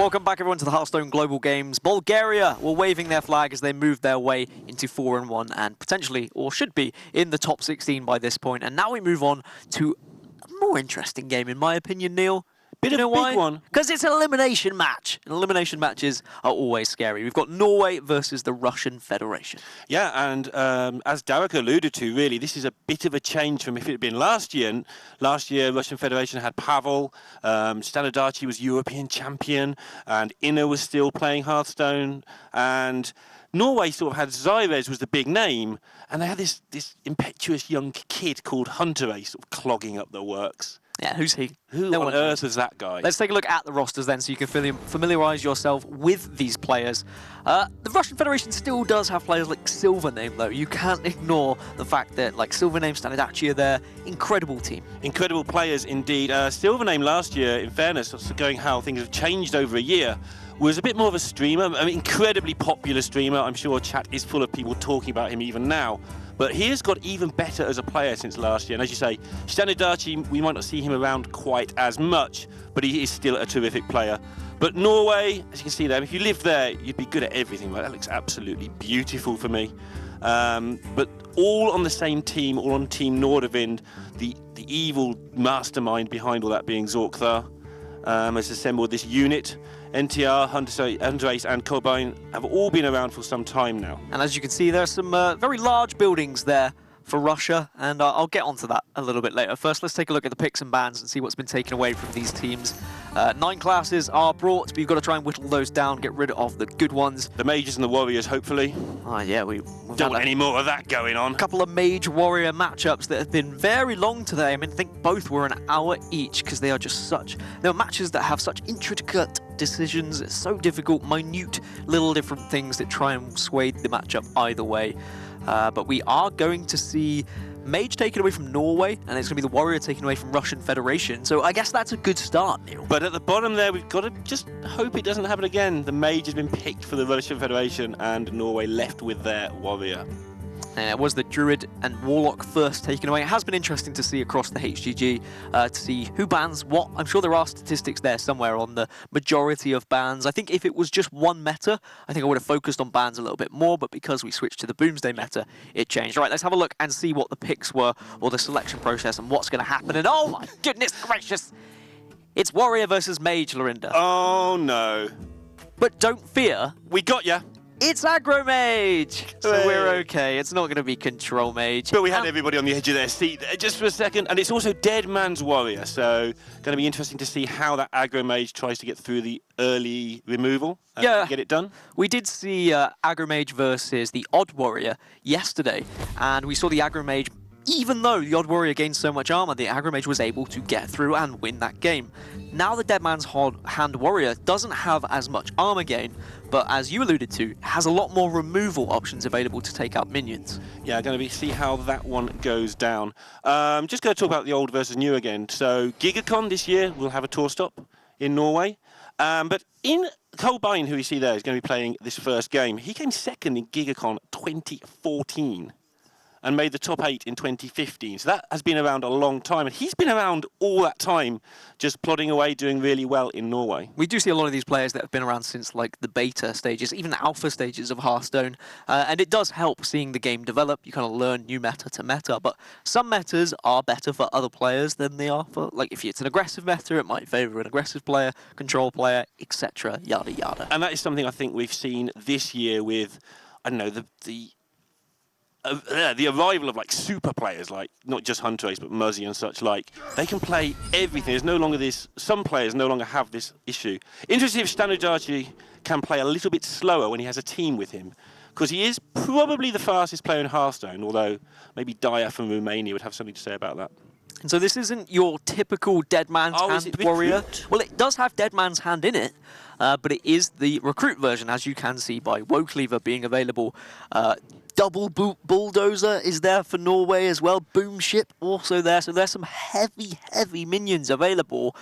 Welcome back everyone to the Hearthstone Global Games. Bulgaria were waving their flag as they moved their way into 4-1 and potentially, or should be, in the top 16 by this point. And now we move on to a more interesting game, in my opinion, Neil. Bit of a big one. Because it's an elimination match. And elimination matches are always scary. We've got Norway versus the Russian Federation. Yeah, and as Derek alluded to, really, this is a bit of a change from if it had been last year. And last year, Russian Federation had Pavel, Stanodarchi was European champion, and Inna was still playing Hearthstone, and Norway sort of had Zyrez was the big name, and they had this impetuous young kid called Hunter Ace sort of clogging up the works. Yeah, who's he? Who on earth is that guy? Let's take a look at the rosters then so you can familiarise yourself with these players. The Russian Federation still does have players like Silvername, though. You can't ignore the fact that like Silvername, Stanodarchi are there. Incredible team. Incredible players indeed. Silvername last year, in fairness, also going how things have changed over a year, was a bit more of a streamer. I mean, incredibly popular streamer. I'm sure chat is full of people talking about him even now. But he has got even better as a player since last year. And as you say, Stanodarchi, we might not see him around quite as much, but he is still a terrific player. But Norway, as you can see there, if you lived there, you'd be good at everything. Right? That looks absolutely beautiful for me. But all on the same team, all on Team Nordavind, the evil mastermind behind all that being Zorkthar, has assembled this unit. NTR, Andres and Cobain have all been around for some time now. And as you can see, there are some very large buildings there for Russia, and I'll get onto that a little bit later. First, let's take a look at the picks and bans and see what's been taken away from these teams. 9 classes are brought, but you've got to try and whittle those down, get rid of the good ones. The mages and the warriors, hopefully. Yeah, we don't want any more of that going on. A couple of mage warrior matchups that have been very long today. I mean, I think both were an hour each because they are just they're matches that have such intricate decisions. It's so difficult, minute little different things that try and sway the matchup either way. But we are going to see Mage taken away from Norway, and it's going to be the Warrior taken away from Russian Federation. So I guess that's a good start, Neil. But at the bottom there, we've got to just hope it doesn't happen again. The Mage has been picked for the Russian Federation, and Norway left with their Warrior. It was the Druid and Warlock first taken away. It has been interesting to see across the HGG to see who bans what. I'm sure there are statistics there somewhere on the majority of bans. I think if it was just one meta, I think I would have focused on bans a little bit more, but because we switched to the Boomsday meta, it changed. All right, let's have a look and see what the picks were, or the selection process, and what's going to happen. And oh my goodness gracious, it's Warrior versus Mage, Lorinda. Oh no. But don't fear. We got ya. It's Aggro Mage! So we're okay. It's not going to be Control Mage. But we had everybody on the edge of their seat there just for a second. And it's also Dead Man's Warrior. So going to be interesting to see how that Aggro Mage tries to get through the early removal and get it done. We did see Aggro Mage versus the Odd Warrior yesterday. And we saw the Aggro Mage, even though the Odd Warrior gained so much armor, the Aggro Mage was able to get through and win that game. Now the Dead Man's Hand Warrior doesn't have as much armor gain, but as you alluded to, has a lot more removal options available to take out minions. Yeah, going to see how that one goes down. Just going to talk about the old versus new again. So GigaCon this year will have a tour stop in Norway. But in Cobain, who you see there, is going to be playing this first game. He came second in GigaCon 2014. And made the top 8 in 2015. So that has been around a long time. And he's been around all that time, just plodding away, doing really well in Norway. We do see a lot of these players that have been around since like the beta stages, even the alpha stages of Hearthstone. And it does help seeing the game develop. You kind of learn new meta to meta. But some metas are better for other players than they are for, like, if it's an aggressive meta, it might favor an aggressive player, control player, etc. Yada yada. And that is something I think we've seen this year with, I don't know, the arrival of like super players, like not just Hunter Ace but Muzzy and such like. They can play everything. There's no longer this. Some players no longer have this issue. Interesting if Stanodarchi can play a little bit slower when he has a team with him, because he is probably the fastest player in Hearthstone. Although maybe Daya from Romania would have something to say about that. And so this isn't your typical Dead Man's Hand Warrior. Well, it does have Dead Man's Hand in it, but it is the Recruit version, as you can see by Woecleaver being available. Double Bulldozer is there for Norway as well. Boom Ship also there. So there's some heavy minions available.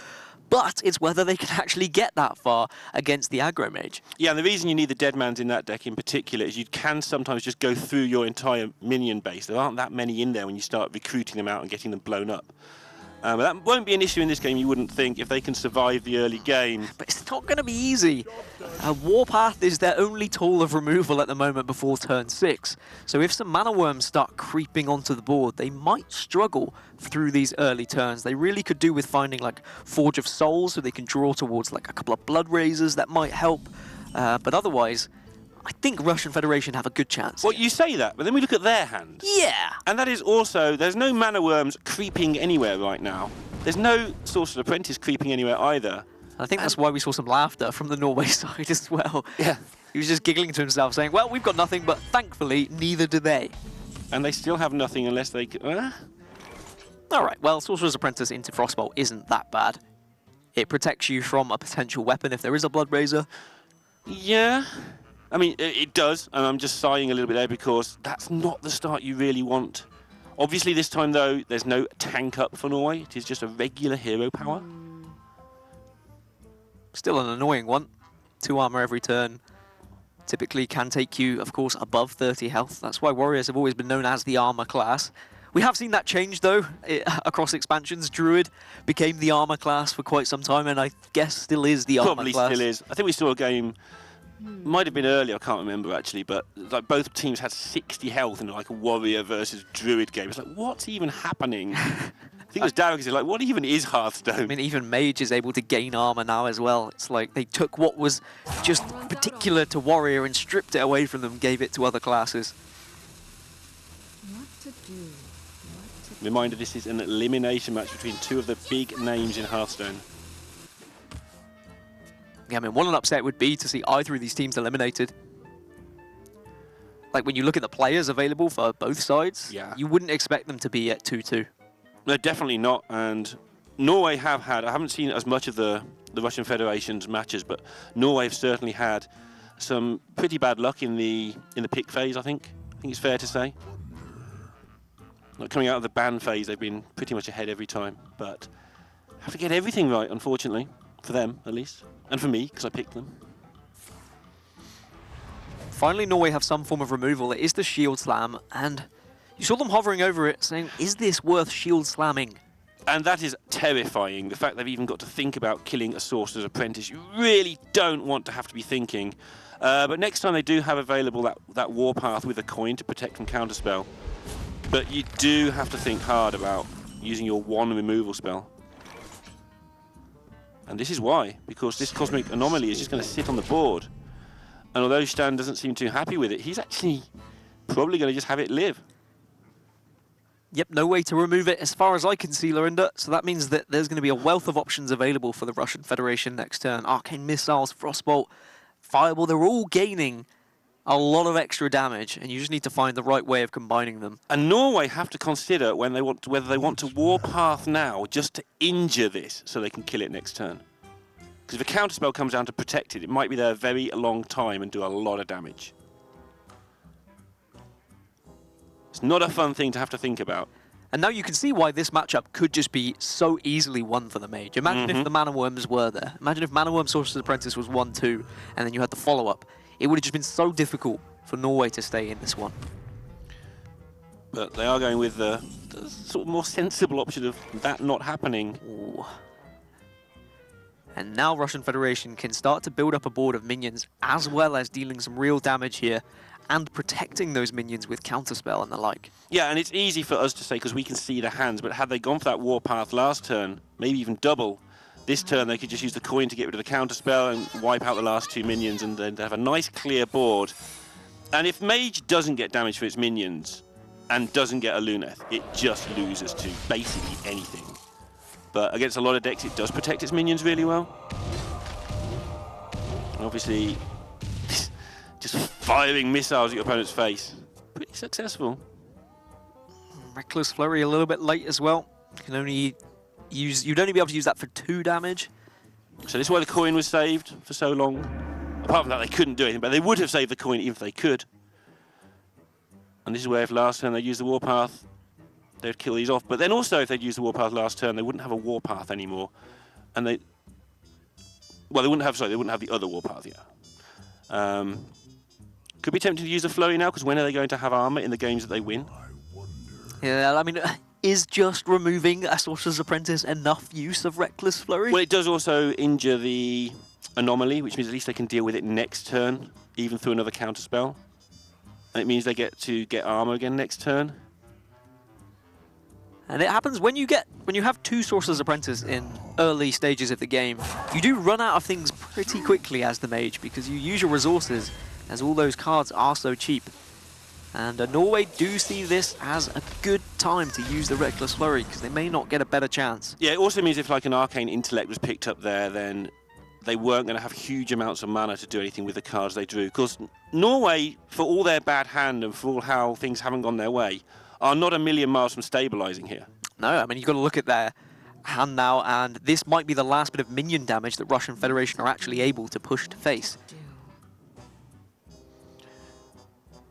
But it's whether they can actually get that far against the Aggro Mage. Yeah, and the reason you need the Dead Mans in that deck in particular is you can sometimes just go through your entire minion base. There aren't that many in there when you start recruiting them out and getting them blown up. But that won't be an issue in this game, you wouldn't think, if they can survive the early game. But it's not going to be easy. Warpath is their only tool of removal at the moment before turn 6. So if some mana worms start creeping onto the board, they might struggle through these early turns. They really could do with finding like Forge of Souls, so they can draw towards like a couple of Blood Razors that might help. But otherwise, I think Russian Federation have a good chance. Well, you say that, but then we look at their hand. Yeah. And that is also, there's no mana worms creeping anywhere right now. There's no Sorcerer's Apprentice creeping anywhere either. I think that's why we saw some laughter from the Norway side as well. Yeah. He was just giggling to himself, saying, well, we've got nothing, but thankfully, neither do they. And they still have nothing unless they... All right, well, Sorcerer's Apprentice into Frostbolt isn't that bad. It protects you from a potential weapon if there is a Blood Razor. Yeah. I mean, it does, and I'm just sighing a little bit there because that's not the start you really want. Obviously, this time, though, there's no tank up for Norway. It is just a regular hero power. Still an annoying one. 2 armor every turn. Typically can take you, of course, above 30 health. That's why Warriors have always been known as the armor class. We have seen that change, though, across expansions. Druid became the armor class for quite some time, and I guess still is the armor class. Probably still is. I think we saw a game... Might have been earlier, I can't remember actually, but like both teams had 60 health in like a Warrior versus Druid game. It's like, what's even happening? I think it was Darren who said, like, what even is Hearthstone? I mean, even Mage is able to gain armor now as well. It's like they took what was just particular to Warrior and stripped it away from them, gave it to other classes. What to do? Reminder, this is an elimination match between 2 of the big names in Hearthstone. Yeah, I mean, what an upset would be to see either of these teams eliminated. Like, when you look at the players available for both sides, yeah, you wouldn't expect them to be at 2-2. No, definitely not. And Norway have had, I haven't seen as much of the Russian Federation's matches, but Norway have certainly had some pretty bad luck in the pick phase, I think. I think it's fair to say. Like, coming out of the ban phase, they've been pretty much ahead every time, but have to get everything right, unfortunately. For them, at least. And for me, because I picked them. Finally, Norway have some form of removal. It is the Shield Slam, and you saw them hovering over it, saying, is this worth Shield Slamming? And that is terrifying. The fact they've even got to think about killing a Sorcerer's Apprentice. You really don't want to have to be thinking. But next time they do have available that Warpath with a coin to protect from Counterspell. But you do have to think hard about using your 1 removal spell. And this is why, because this Cosmic Anomaly is just going to sit on the board. And although Stan doesn't seem too happy with it, he's actually probably going to just have it live. Yep, no way to remove it as far as I can see, Lorinda. So that means that there's going to be a wealth of options available for the Russian Federation next turn. Arcane Missiles, Frostbolt, Fireball, they're all gaining a lot of extra damage, and you just need to find the right way of combining them. And Norway have to consider when they want whether they want to Warpath now just to injure this so they can kill it next turn. Because if a counterspell comes down to protect it, it might be there a very long time and do a lot of damage. It's not a fun thing to have to think about. And now you can see why this matchup could just be so easily won for the Mage. Imagine if the Mana Worms were there. Imagine if Mana Worm Sorcerer's Apprentice was 1-2, and then you had the follow-up. It would have just been so difficult for Norway to stay in this one. But they are going with the sort of more sensible option of that not happening. Ooh. And now Russian Federation can start to build up a board of minions, as well as dealing some real damage here, and protecting those minions with Counterspell and the like. Yeah, and it's easy for us to say because we can see the hands, but had they gone for that Warpath last turn, maybe even double, this turn they could just use the coin to get rid of the Counterspell and wipe out the last 2 minions, and then have a nice clear board. And if Mage doesn't get damage for its minions, and doesn't get a Luneth, it just loses to basically anything. But against a lot of decks, it does protect its minions really well. And obviously, just firing missiles at your opponent's face. Pretty successful. Reckless Flurry a little bit late as well. You'd only be able to use that for 2 damage. So this is why the coin was saved for so long. Apart from that, they couldn't do anything, but they would have saved the coin even if they could. And this is where if last turn they used the Warpath, they'd kill these off. But then also if they'd used the Warpath last turn, they wouldn't have a Warpath anymore. And they... Well, they wouldn't have the other Warpath, yeah. Could be tempted to use the Flurry now, because when are they going to have armor in the games that they win? Yeah, I mean, is just removing a Sorcerer's Apprentice enough use of Reckless Flurry? Well, it does also injure the anomaly, which means at least they can deal with it next turn, even through another counterspell. And it means they get to get armor again next turn. And it happens when you have 2 Sorcerer's Apprentice in early stages of the game, you do run out of things pretty quickly as the mage because you use your resources, as all those cards are so cheap. And Norway do see this as a good time to use the Reckless Flurry because they may not get a better chance. Yeah, it also means if like an Arcane Intellect was picked up there, then they weren't going to have huge amounts of mana to do anything with the cards they drew. Because Norway, for all their bad hand and for all how things haven't gone their way, are not a million miles from stabilising here. No, I mean, you've got to look at their hand now, and this might be the last bit of minion damage that Russian Federation are actually able to push to face.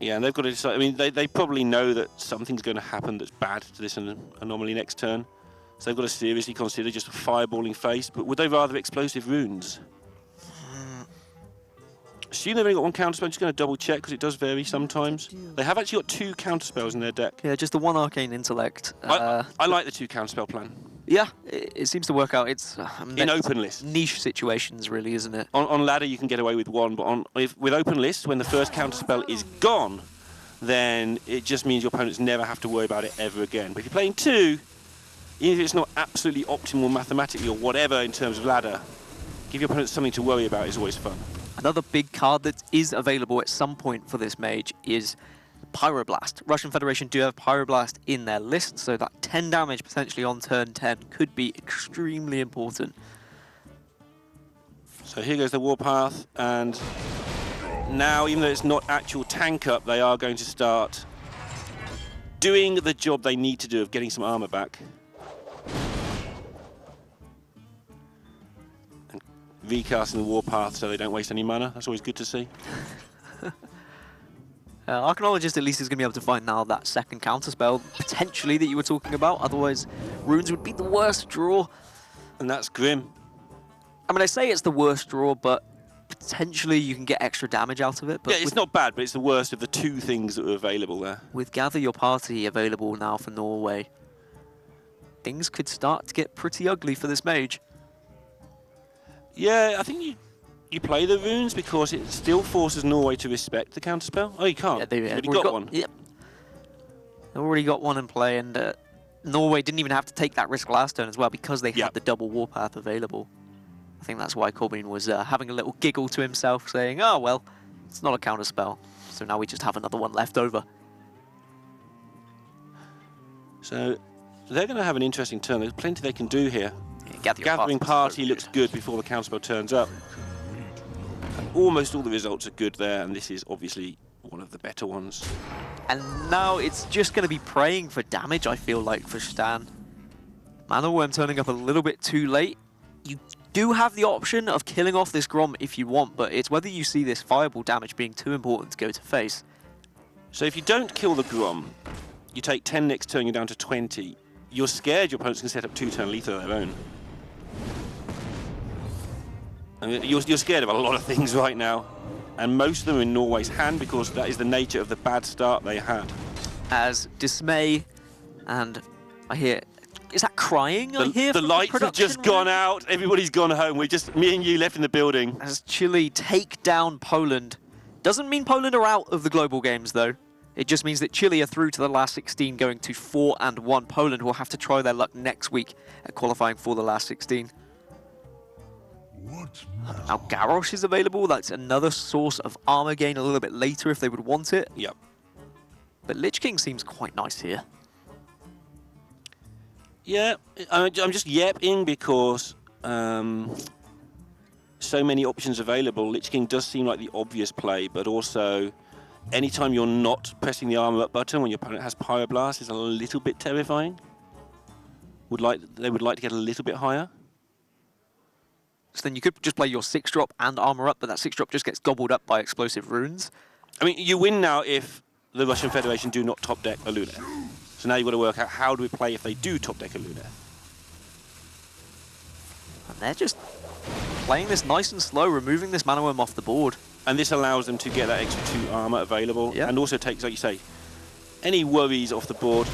Yeah, and they've got to decide. I mean, they probably know that something's going to happen that's bad to this anomaly next turn. So they've got to seriously consider just a fireballing face. But would they rather explosive runes? Assume they've only got 1 counterspell. I'm just going to double check because it does vary sometimes. They have actually got 2 counterspells in their deck. Yeah, just the 1 Arcane Intellect. I like the 2 counterspell plan. Yeah, it seems to work out. It's in open list. Niche situations, really, isn't it? On ladder, you can get away with 1, but with open list, when the first counterspell is gone, then it just means your opponents never have to worry about it ever again. But if you're playing 2, even if it's not absolutely optimal mathematically or whatever in terms of ladder, give your opponents something to worry about is always fun. Another big card that is available at some point for this mage is Pyroblast. Russian Federation do have Pyroblast in their list, so that 10 damage potentially on turn 10 could be extremely important. So here goes the Warpath, and now, even though it's not actual tank up, they are going to start doing the job they need to do of getting some armor back. And recasting the Warpath so they don't waste any mana. That's always good to see. Archaeologist at least is going to be able to find now that second counterspell, potentially, that you were talking about. Otherwise, runes would be the worst draw. And that's grim. I mean, I say it's the worst draw, but potentially you can get extra damage out of it. But yeah, it's not bad, but it's the worst of the 2 things that were available there. With Gather Your Party available now for Norway, things could start to get pretty ugly for this mage. Yeah, I think you play the runes because it still forces Norway to respect the counterspell. Oh, you can't. Yeah, they've already got one. Yep. They've already got one in play, and Norway didn't even have to take that risk last turn as well because they had the double Warpath available. I think that's why Corbin was having a little giggle to himself, saying, oh, well, it's not a counterspell, so now we just have another one left over. So they're going to have an interesting turn. There's plenty they can do here. Yeah, Gathering Party looks good before the counterspell turns up. Almost all the results are good there, and this is obviously one of the better ones. And now it's just going to be praying for damage, I feel like, for Stan. Mana Worm turning up a little bit too late. You do have the option of killing off this Grom if you want, but it's whether you see this fireball damage being too important to go to face. So if you don't kill the Grom, you take 10 next turn, you're down to 20. You're scared your opponents can set up 2-turn lethal of their own. I mean, you're scared of a lot of things right now, and most of them are in Norway's hand because that is the nature of the bad start they had. As Dismay, and I hear, is that crying? I hear the lights have just gone out. Everybody's gone home. We're just me and you left in the building. As Chile take down Poland. Doesn't mean Poland are out of the global games though. It just means that Chile are through to the last 16, going to 4-1. Poland will have to try their luck next week at qualifying for the last 16. Now Garrosh is available. That's another source of armor gain a little bit later if they would want it. Yep. But Lich King seems quite nice here. Yeah, I'm just yapping because so many options available. Lich King does seem like the obvious play, but also anytime you're not pressing the armor up button when your opponent has Pyroblast is a little bit terrifying. They would like to get a little bit higher. So then you could just play your 6-drop and armor up, but that 6-drop just gets gobbled up by explosive runes. I mean, you win now if the Russian Federation do not top deck a Luneth. So now you've got to work out how do we play if they do top deck a Luneth. And they're just playing this nice and slow, removing this Mana Worm off the board. And this allows them to get that extra 2 armor available, and also takes, like you say, any worries off the board.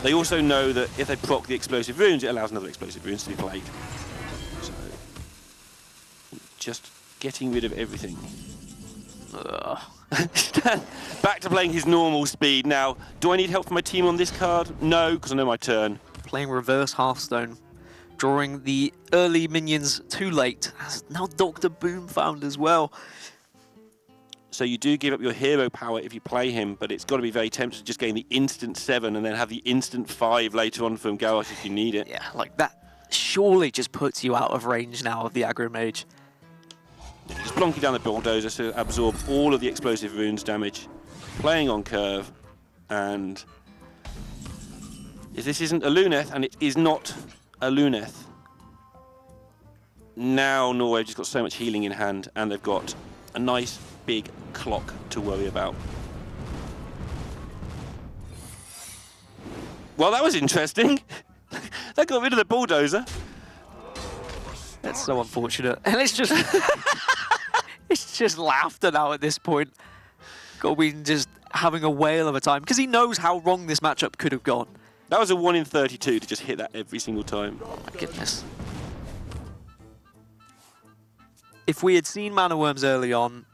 They also know that if they proc the explosive runes, it allows another explosive runes to be played. So, just getting rid of everything. Back to playing his normal speed. Now, do I need help from my team on this card? No, because I know my turn. Playing reverse Hearthstone, drawing the early minions too late. Now Dr. Boom found as well. So you do give up your hero power if you play him, but it's got to be very tempting to just gain the instant 7 and then have the instant 5 later on from Garrosh if you need it. Yeah, like that surely just puts you out of range now of the aggro mage. Just blonking down the bulldozer to absorb all of the explosive runes damage. Playing on curve, and if this isn't a Luneth, and it is not a Luneth, now Norway just got so much healing in hand, and they've got a nice big clock to worry about. Well, that was interesting. That got rid of the bulldozer. That's so unfortunate. And it's just it's just laughter now at this point. Goldbean just having a whale of a time because he knows how wrong this matchup could have gone. That was a 1 in 32 to just hit that every single time. Oh my goodness. If we had seen Mana Worms early on,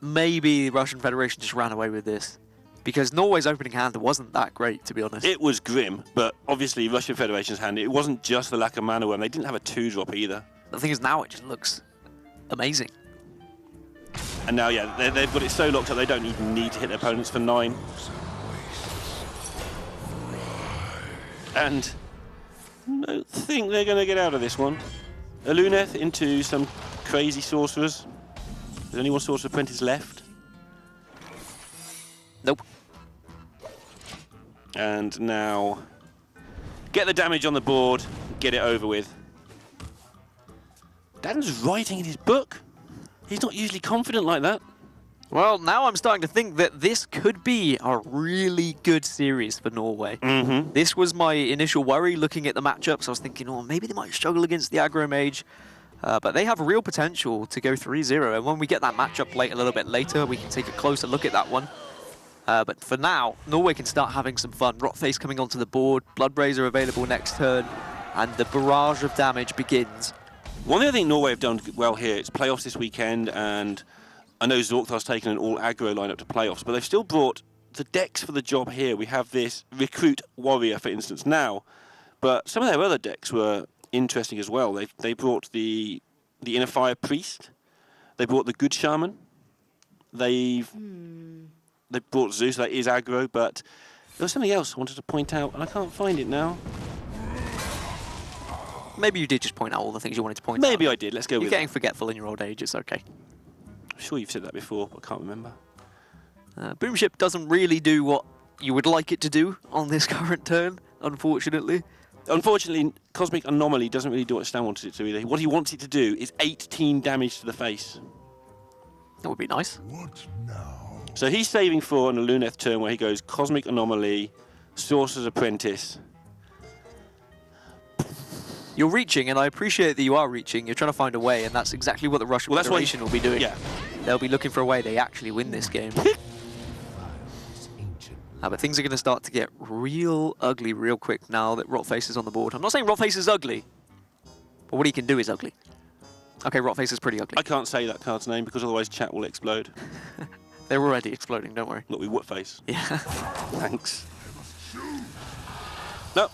maybe the Russian Federation just ran away with this. Because Norway's opening hand wasn't that great, to be honest. It was grim, but obviously Russian Federation's hand, it wasn't just the lack of mana worm. They didn't have a 2-drop either. The thing is, now it just looks amazing. And now, yeah, they've got it so locked up they don't even need to hit their opponents for 9. And I don't think they're going to get out of this one. A Luneth into some crazy sorcerers. There's only one Sorcerer Apprentice left. Nope. And now, get the damage on the board, get it over with. Dan's writing in his book. He's not usually confident like that. Well, now I'm starting to think that this could be a really good series for Norway. Mm-hmm. This was my initial worry looking at the matchups. I was thinking, oh, maybe they might struggle against the aggro mage. But they have real potential to go 3-0. And when we get that matchup a little bit later, we can take a closer look at that one. But for now, Norway can start having some fun. Rotface coming onto the board, Bloodbrazer available next turn, and the barrage of damage begins. One thing I think Norway have done well here, it's playoffs this weekend, and I know Zorkthar's taken an all-aggro lineup to playoffs, but they've still brought the decks for the job here. We have this Recruit Warrior, for instance, now, but some of their other decks were interesting as well. They brought the Inner Fire Priest, they brought the Good Shaman, they brought Zeus, that is aggro, but there was something else I wanted to point out, and I can't find it now. Maybe you did just point out all the things you wanted to point out. Maybe I did, let's go with You're it. getting forgetful in your old age, it's okay. I'm sure you've said that before, but I can't remember. Boomship doesn't really do what you would like it to do on this current turn, unfortunately. Unfortunately, Cosmic Anomaly doesn't really do what Stan wanted it to either. What he wants it to do is 18 damage to the face. That would be nice. What now? So he's saving for an Luneth turn where he goes Cosmic Anomaly, Sorcerer's Apprentice. You're reaching, and I appreciate that you are reaching. You're trying to find a way, and that's exactly what the Russian Federation will be doing. Yeah. They'll be looking for a way they actually win this game. But things are going to start to get real ugly real quick now that Rotface is on the board. I'm not saying Rotface is ugly, but what he can do is ugly. Okay, Rotface is pretty ugly. I can't say that card's name because otherwise chat will explode. They're already exploding, don't worry. Not with Whatface. Yeah. Thanks. No.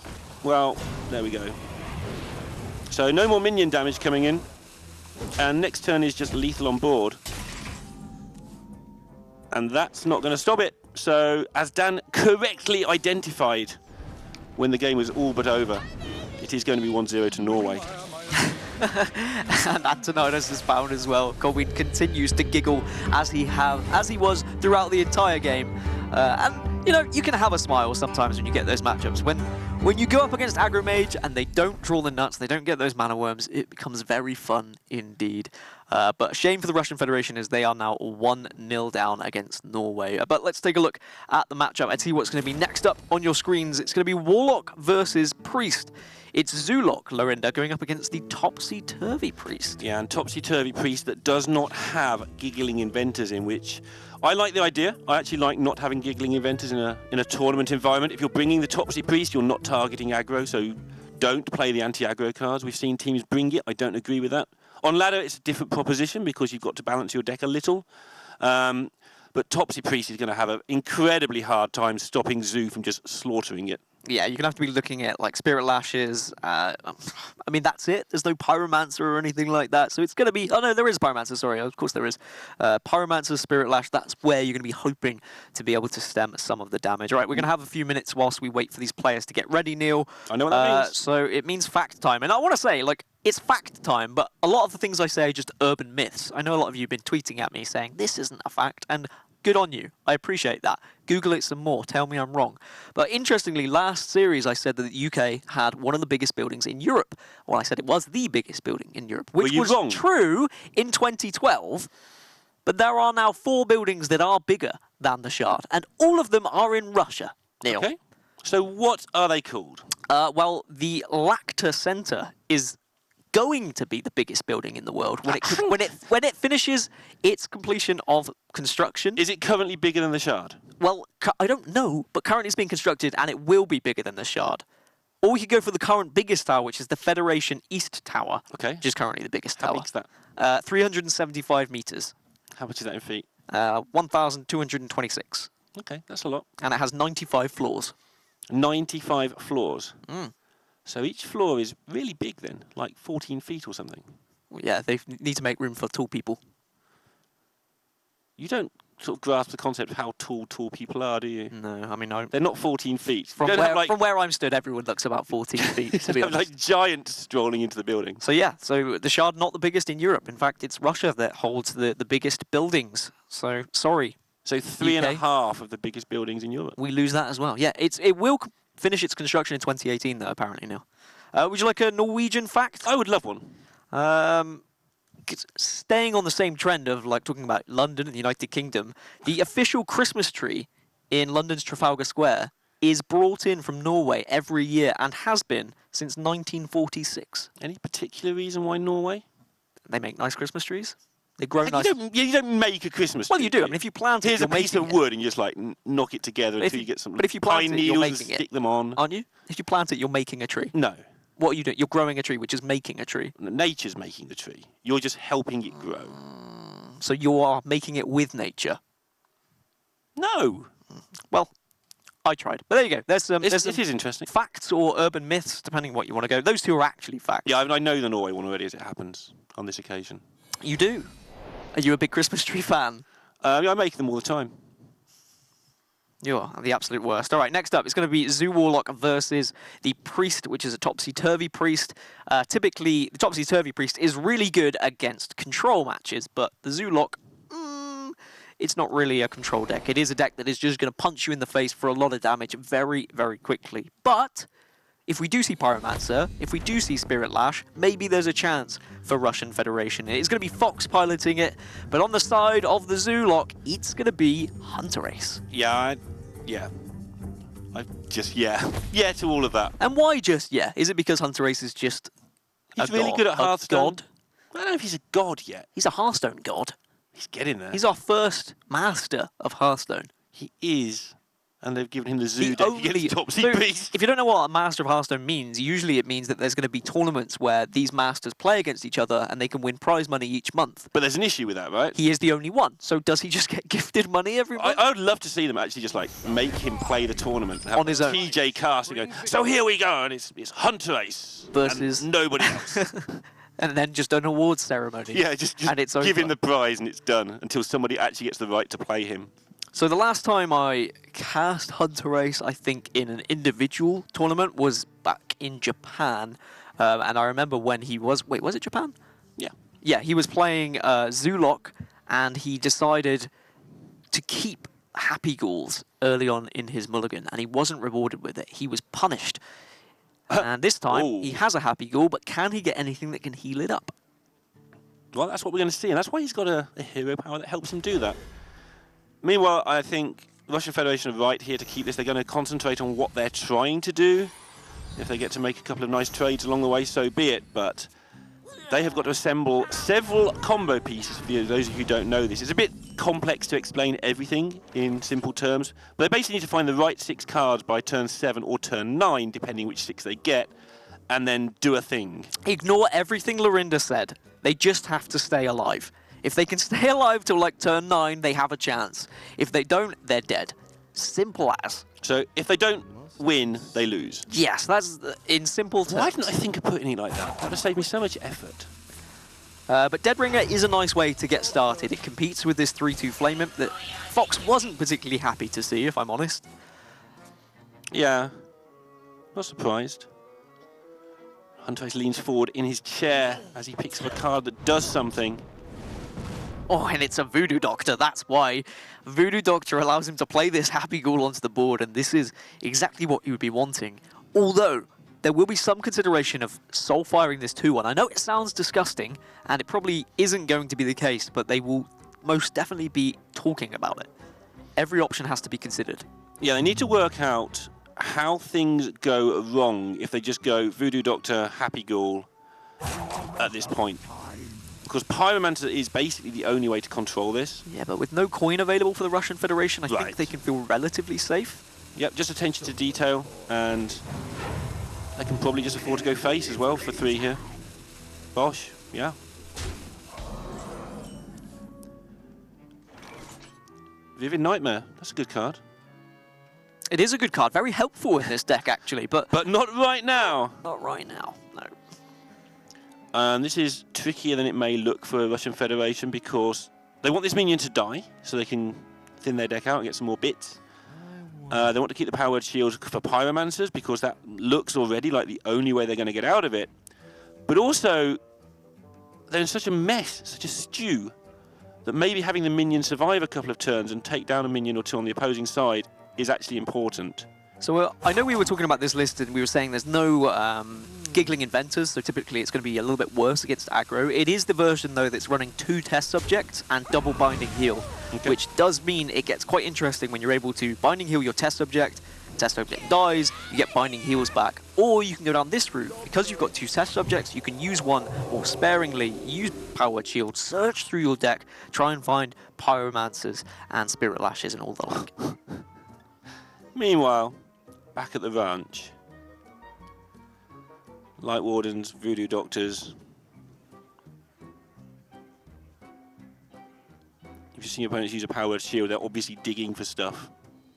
Well, there we go. So no more minion damage coming in. And next turn is just lethal on board. And that's not going to stop it. So, as Dan correctly identified when the game was all but over, it is going to be 1-0 to Norway. And Antoninus is found as well. Colwyn continues to giggle as he was throughout the entire game. And you know, you can have a smile sometimes when you get those matchups. When you go up against aggro mage and they don't draw the nuts, they don't get those mana worms, it becomes very fun indeed. But shame for the Russian Federation is they are now 1-0 down against Norway. But let's take a look at the matchup and see what's going to be next up on your screens. It's going to be Warlock versus Priest It's Zulok, Lorinda, going up against the Topsy-Turvy Priest. Yeah, and Topsy-Turvy Priest that does not have giggling inventors in, which I like the idea. I actually like not having giggling inventors in a tournament environment. If you're bringing the Topsy Priest, you're not targeting aggro, so don't play the anti-aggro cards. We've seen teams bring it. I don't agree with that. On ladder, it's a different proposition because you've got to balance your deck a little. But Topsy Priest is going to have an incredibly hard time stopping Zoo from just slaughtering it. Yeah, you're going to have to be looking at like Spirit Lashes. I mean, that's it. There's no Pyromancer or anything like that. So it's going to be... Oh, no, there is Pyromancer. Sorry, of course there is. Pyromancer, Spirit Lash, that's where you're going to be hoping to be able to stem some of the damage. All right, we're going to have a few minutes whilst we wait for these players to get ready, Neil. I know what that means. So it means fact time. And I want to say, like, it's fact time, but a lot of the things I say are just urban myths. I know a lot of you have been tweeting at me saying, this isn't a fact, and good on you. I appreciate that. Google it some more. Tell me I'm wrong. But interestingly, last series I said that the UK had one of the biggest buildings in Europe. Well, I said it was the biggest building in Europe, which was wrong? True in 2012. But there are now 4 buildings that are bigger than the Shard, and all of them are in Russia, Neil. Okay. So what are they called? Well, the Lacta Center is going to be the biggest building in the world when it finishes its completion of construction. Is it currently bigger than the Shard? Well, I don't know, but currently it's being constructed and it will be bigger than the Shard. Or we could go for the current biggest tower, which is the Federation East Tower, Okay. which is currently the biggest How tower. big's that? 375 meters, How much is that in feet? 1,226, Okay, that's a lot. and it has 95 floors. 95 floors. Mm. So each floor is really big then, like 14 feet or something. Yeah, they need to make room for tall people. You don't sort of grasp the concept of how tall people are, do you? No, I mean, They're not 14 feet. from You don't have, from where I'm stood, everyone looks about 14 feet, to be have, honest. like giants strolling into the building. So yeah, so the Shard not the biggest in Europe. In fact, it's Russia that holds the biggest buildings. So sorry, So 3.5 of the biggest buildings in Europe. we lose that as well. Yeah, it will finish its construction in 2018 though, apparently now. Would you like a Norwegian fact? I would love one. Staying on the same trend of like talking about London and the United Kingdom, the official Christmas tree in London's Trafalgar Square is brought in from Norway every year and has been since 1946. Any particular reason why Norway? They make nice Christmas trees. They grow You nice. don't make a Christmas tree. Well, you do. I mean, if you plant it, Here's you're a piece making of it. wood and you just like knock it together But if until you- you get some but if you plant pine it, you're needles and making it. stick them on. Aren't you? If you plant it, you're making a tree. No. What are you doing? You're growing a tree, which is making a tree. Nature's making the tree. You're just helping it grow. So you are making it with nature. No. Well, I tried. But there you go. There's some This is interesting. facts or urban myths, depending what you want to go. Those two are actually facts. Yeah, I know the Norway one already as it happens on this occasion. You do. Are you a big Christmas tree fan? I make them all the time. You are the absolute worst. All right, next up, it's going to be Zoo Warlock versus the Priest, which is a Topsy-Turvy Priest. Typically, the Topsy-Turvy Priest is really good against control matches, but the Zoolock, it's not really a control deck. It is a deck that is just going to punch you in the face for a lot of damage very, very quickly. But if we do see Pyromancer, if we do see Spirit Lash, maybe there's a chance for Russian Federation. It's going to be Fox piloting it, but on the side of the Zoolock, it's going to be Hunterace. Yeah. Yeah to all of that. And why just, yeah? Is it because Hunterace is just He's a really god, good at a Hearthstone. god? I don't know if he's a god yet. He's a Hearthstone god. He's getting there. He's our first master of Hearthstone. He is. And they've given him the zoo deck against Topsy So, Priest. if you don't know what a Master of Hearthstone means, usually it means that there's going to be tournaments where these masters play against each other and they can win prize money each month. But there's an issue with that, right? He is the only one. So does he just get gifted money every month? I would love to see them actually just like make him play the tournament and have On his own. TJ Cast and go, so here we go, and it's Hunterace Versus- and nobody else. And then just an awards ceremony. Yeah, just and it's give over. him the prize and it's done until somebody actually gets the right to play him. So the last time I cast Hunterace, I think, in an individual tournament was back in Japan. And I remember when he was... Wait, was it Japan? Yeah. Yeah, he was playing Zoolock, and he decided to keep Happy Ghouls early on in his mulligan, and he wasn't rewarded with it. He was punished. And this time, he has a Happy Ghoul, but can he get anything that can heal it up? Well, that's what we're going to see, and that's why he's got a hero power that helps him do that. Meanwhile, I think the Russian Federation are right here to keep this. They're going to concentrate on what they're trying to do. If they get to make a couple of nice trades along the way, so be it. But they have got to assemble several combo pieces. For those of you who don't know this, it's a bit complex to explain everything in simple terms. But they basically need to find the right 6 cards by turn 7 or turn 9, depending which 6 they get, and then do a thing. Ignore everything Lorinda said. They just have to stay alive. If they can stay alive till like turn 9, they have a chance. If they don't, they're dead. Simple as. So if they don't win, they lose. Yes, that's in simple terms. Why didn't I think of putting it like that? That would have saved me so much effort. But Deadbringer is a nice way to get started. It competes with this 3-2 Flame Imp that Fox wasn't particularly happy to see, if I'm honest. Yeah, not surprised. Hunter leans forward in his chair as he picks up a card that does something. Oh, and it's a Voodoo Doctor, that's why. Voodoo Doctor allows him to play this Happy Ghoul onto the board, and this is exactly what you would be wanting. Although, there will be some consideration of soul-firing this 2-1. I know it sounds disgusting, and it probably isn't going to be the case, but they will most definitely be talking about it. Every option has to be considered. Yeah, they need to work out how things go wrong if they just go Voodoo Doctor, Happy Ghoul at this point. Because Pyromancer is basically the only way to control this. Yeah, but with no coin available for the Russian Federation, I think they can feel relatively safe. Yep, just attention to detail, and they can probably just afford to go face as well for 3 here. Bosh, yeah. Vivid Nightmare, that's a good card. It is a good card, very helpful in this deck actually, but not right now. Not right now, no. This is trickier than it may look for a Russian Federation because they want this minion to die so they can thin their deck out and get some more bits. They want to keep the Power Word Shield for Pyromancers because that looks already like the only way they're going to get out of it. But also, they're in such a mess, such a stew, that maybe having the minion survive a couple of turns and take down a minion or 2 on the opposing side is actually important. So I know we were talking about this list and we were saying there's no Giggling Inventors, so typically it's going to be a little bit worse against aggro. It is the version, though, that's running 2 test subjects and double Binding Heal, which does mean it gets quite interesting when you're able to Binding Heal your test subject dies, you get Binding Heals back. Or you can go down this route. Because you've got 2 test subjects, you can use one more sparingly, use Power Word Shield, search through your deck, try and find Pyromancers and Spirit Lashes and all the like. Meanwhile, back at the ranch, Light Wardens, Voodoo Doctors. If you've seen your opponents use a Power Word Shield, they're obviously digging for stuff.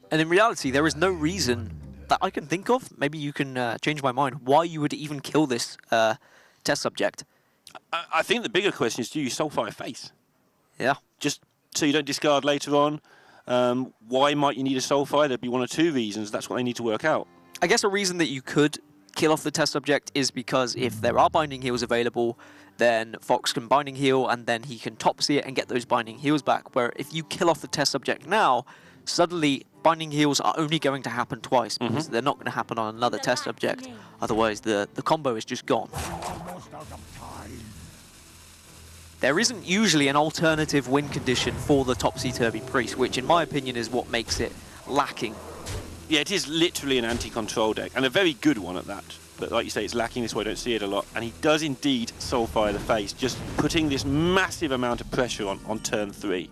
And in reality, there is no reason that I can think of, maybe you can change my mind, why you would even kill this test subject. I think the bigger question is, do you Soulfire face? Yeah. Just so you don't discard later on. Why might you need a Soulfire? There'd be 1 or 2 reasons. That's what they need to work out. I guess a reason that you could kill off the test subject is because if there are Binding Heals available, then Fox can Binding Heal and then he can Topsy it and get those Binding Heals back. Where if you kill off the test subject now, suddenly Binding Heals are only going to happen twice because they're not going to happen on another test subject. Otherwise, the combo is just gone. There isn't usually an alternative win condition for the Topsy-Turvy Priest, which in my opinion is what makes it lacking. Yeah, it is literally an anti-control deck, and a very good one at that. But like you say, it's lacking this way, I don't see it a lot. And he does indeed Soulfire the face, just putting this massive amount of pressure on turn 3.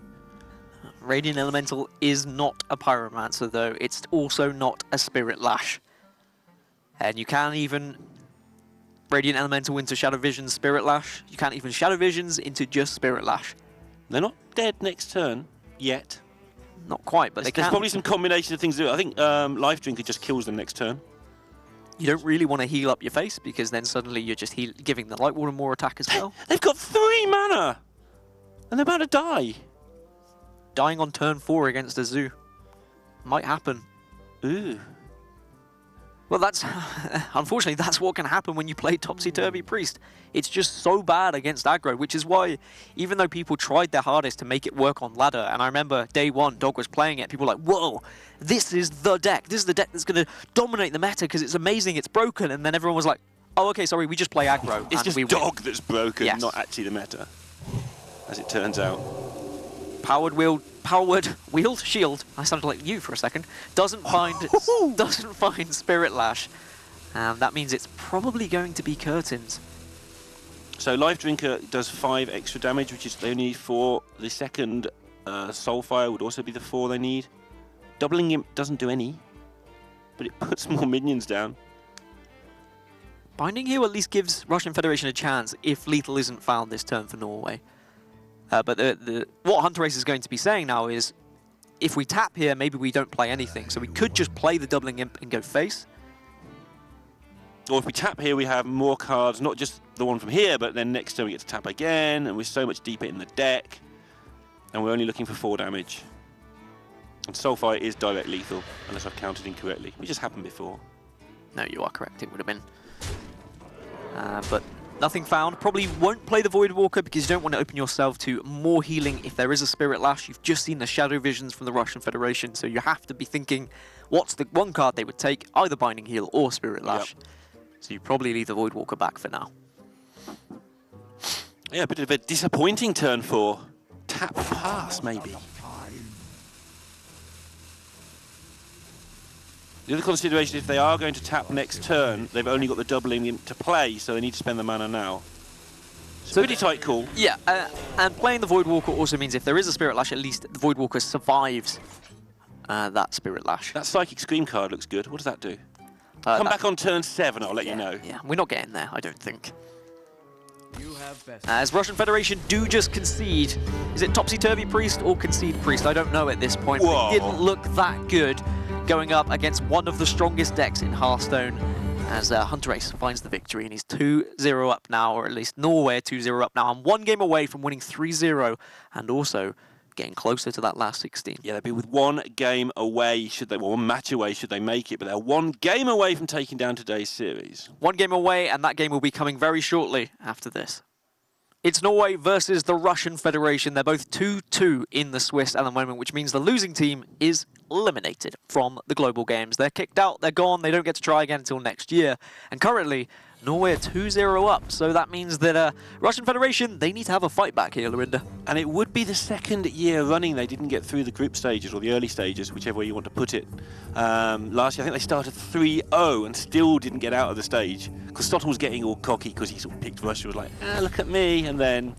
Radiant Elemental is not a Pyromancer, though. It's also not a Spirit Lash. And you can't even Radiant Elemental into Shadow Vision's Spirit Lash. You can't even Shadow Visions into just Spirit Lash. They're not dead next turn, yet. Not quite, but There's probably some combination of things to do. I think Life Drinker just kills them next turn. You don't really want to heal up your face, because then suddenly you're just giving the Light Warden more attack as well. They've got 3 mana! And they're about to die. Dying on turn 4 against a Zoo. Might happen. Ooh. Well, that's... unfortunately, that's what can happen when you play Topsy-Turvy Priest. It's just so bad against aggro, which is why, even though people tried their hardest to make it work on ladder, and I remember day 1, Dog was playing it, people were like, whoa, this is the deck. This is the deck that's going to dominate the meta because it's amazing, it's broken. And then everyone was like, oh, okay, sorry, we just play aggro. It's just Dog that's broken, yes. Not actually the meta, as it turns out. Powered Wield Shield, I sounded like you for a second, doesn't find Spirit Lash. That means it's probably going to be Curtains. So Life Drinker does 5 extra damage, which is they need 4. The second Soulfire would also be the 4 they need. Doubling Imp doesn't do any, but it puts more minions down. Binding Heal at least gives Russian Federation a chance if lethal isn't found this turn for Norway. But what Hunter Race is going to be saying now is, if we tap here, maybe we don't play anything. So we could just play the Doubling Imp and go face. Or if we tap here, we have more cards, not just the one from here, but then next turn we get to tap again, and we're so much deeper in the deck. And we're only looking for 4 damage. And Soulfire is direct lethal, unless I've counted incorrectly, which has happened before. No, you are correct. It would have been. But nothing found. Probably won't play the Void Walker because you don't want to open yourself to more healing if there is a Spirit Lash. You've just seen the Shadow Visions from the Russian Federation, so you have to be thinking, what's the one card they would take? Either Binding Heal or Spirit Lash. Yep. So you probably leave the Void Walker back for now. Yeah, a bit of a disappointing turn for tap pass, maybe. The other consideration, if they are going to tap next turn, they've only got the Doubling Imp to play, so they need to spend the mana now. So pretty tight call. Yeah, and playing the Void Walker also means if there is a Spirit Lash, at least the Void Walker survives that Spirit Lash. That Psychic Scream card looks good. What does that do? Come back on turn 7, I'll let you know. Yeah, we're not getting there, I don't think. As Russian Federation do just concede. Is it Topsy-Turvy Priest or Concede Priest? I don't know at this point. Whoa. It didn't look that good going up against one of the strongest decks in Hearthstone as Hunter Race finds the victory, and he's 2-0 up now, or at least Norway are 2-0 up now, and 1 game away from winning 3-0 and also getting closer to that last 16. Yeah, they'll be with 1 game away, should they, well, 1 match away should they make it, but they're 1 game away from taking down today's series. 1 game away, and that game will be coming very shortly after this. It's Norway versus the Russian Federation. They're both 2-2 in the Swiss at the moment, which means the losing team is eliminated from the global games. They're kicked out, they're gone, they don't get to try again until next year. And currently, Norway are 2-0 up, so that means that Russian Federation, they need to have a fight back here, Lorinda. And it would be the 2nd year running they didn't get through the group stages, or the early stages, whichever way you want to put it. Last year, I think they started 3-0 and still didn't get out of the stage. Because Stottle was getting all cocky because he sort of picked Russia, was like, look at me, and then,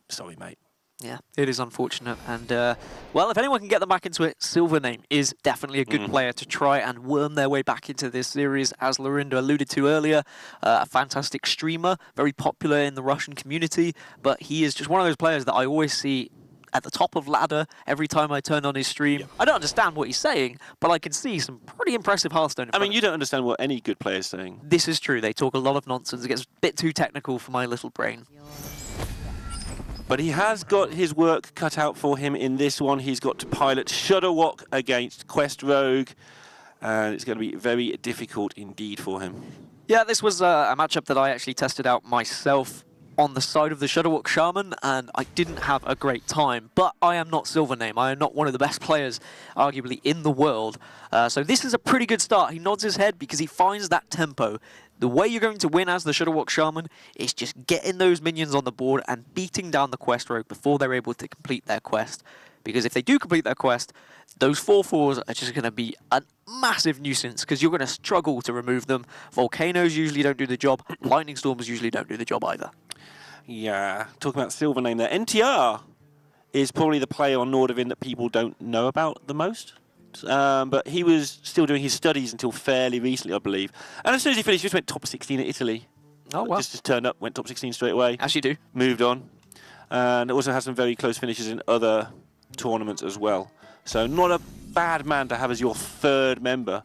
sorry, mate. Yeah, it is unfortunate, and well, if anyone can get them back into it, Silvername is definitely a good player to try and worm their way back into this series, as Lorinda alluded to earlier. A fantastic streamer, very popular in the Russian community, but he is just one of those players that I always see at the top of ladder every time I turn on his stream. I don't understand what he's saying, but I can see some pretty impressive Hearthstone. I mean, you don't understand what any good player is saying. This is true, they talk a lot of nonsense, it gets a bit too technical for my little brain. But he has got his work cut out for him in this one. He's got to pilot Shudderwock against Quest Rogue, and it's going to be very difficult indeed for him. Yeah, this was a matchup that I actually tested out myself on the side of the Shudderwock Shaman, and I didn't have a great time. But I am not Silvername. I am not one of the best players, arguably, in the world. So this is a pretty good start. He nods his head because he finds that tempo. The way you're going to win as the Shudderwock Shaman is just getting those minions on the board and beating down the Quest Rogue before they're able to complete their quest. Because if they do complete their quest, those 4/4s are just going to be a massive nuisance because you're going to struggle to remove them. Volcanoes usually don't do the job. Lightning Storms usually don't do the job either. Yeah, talking about Silvername there. NTR is probably the player on Nordavind that people don't know about the most. But he was still doing his studies until fairly recently, I believe. And as soon as he finished, he just went top 16 at Italy. Oh, wow. Just turned up, went top 16 straight away. As you do. Moved on. And also has some very close finishes in other tournaments as well. So not a bad man to have as your 3rd member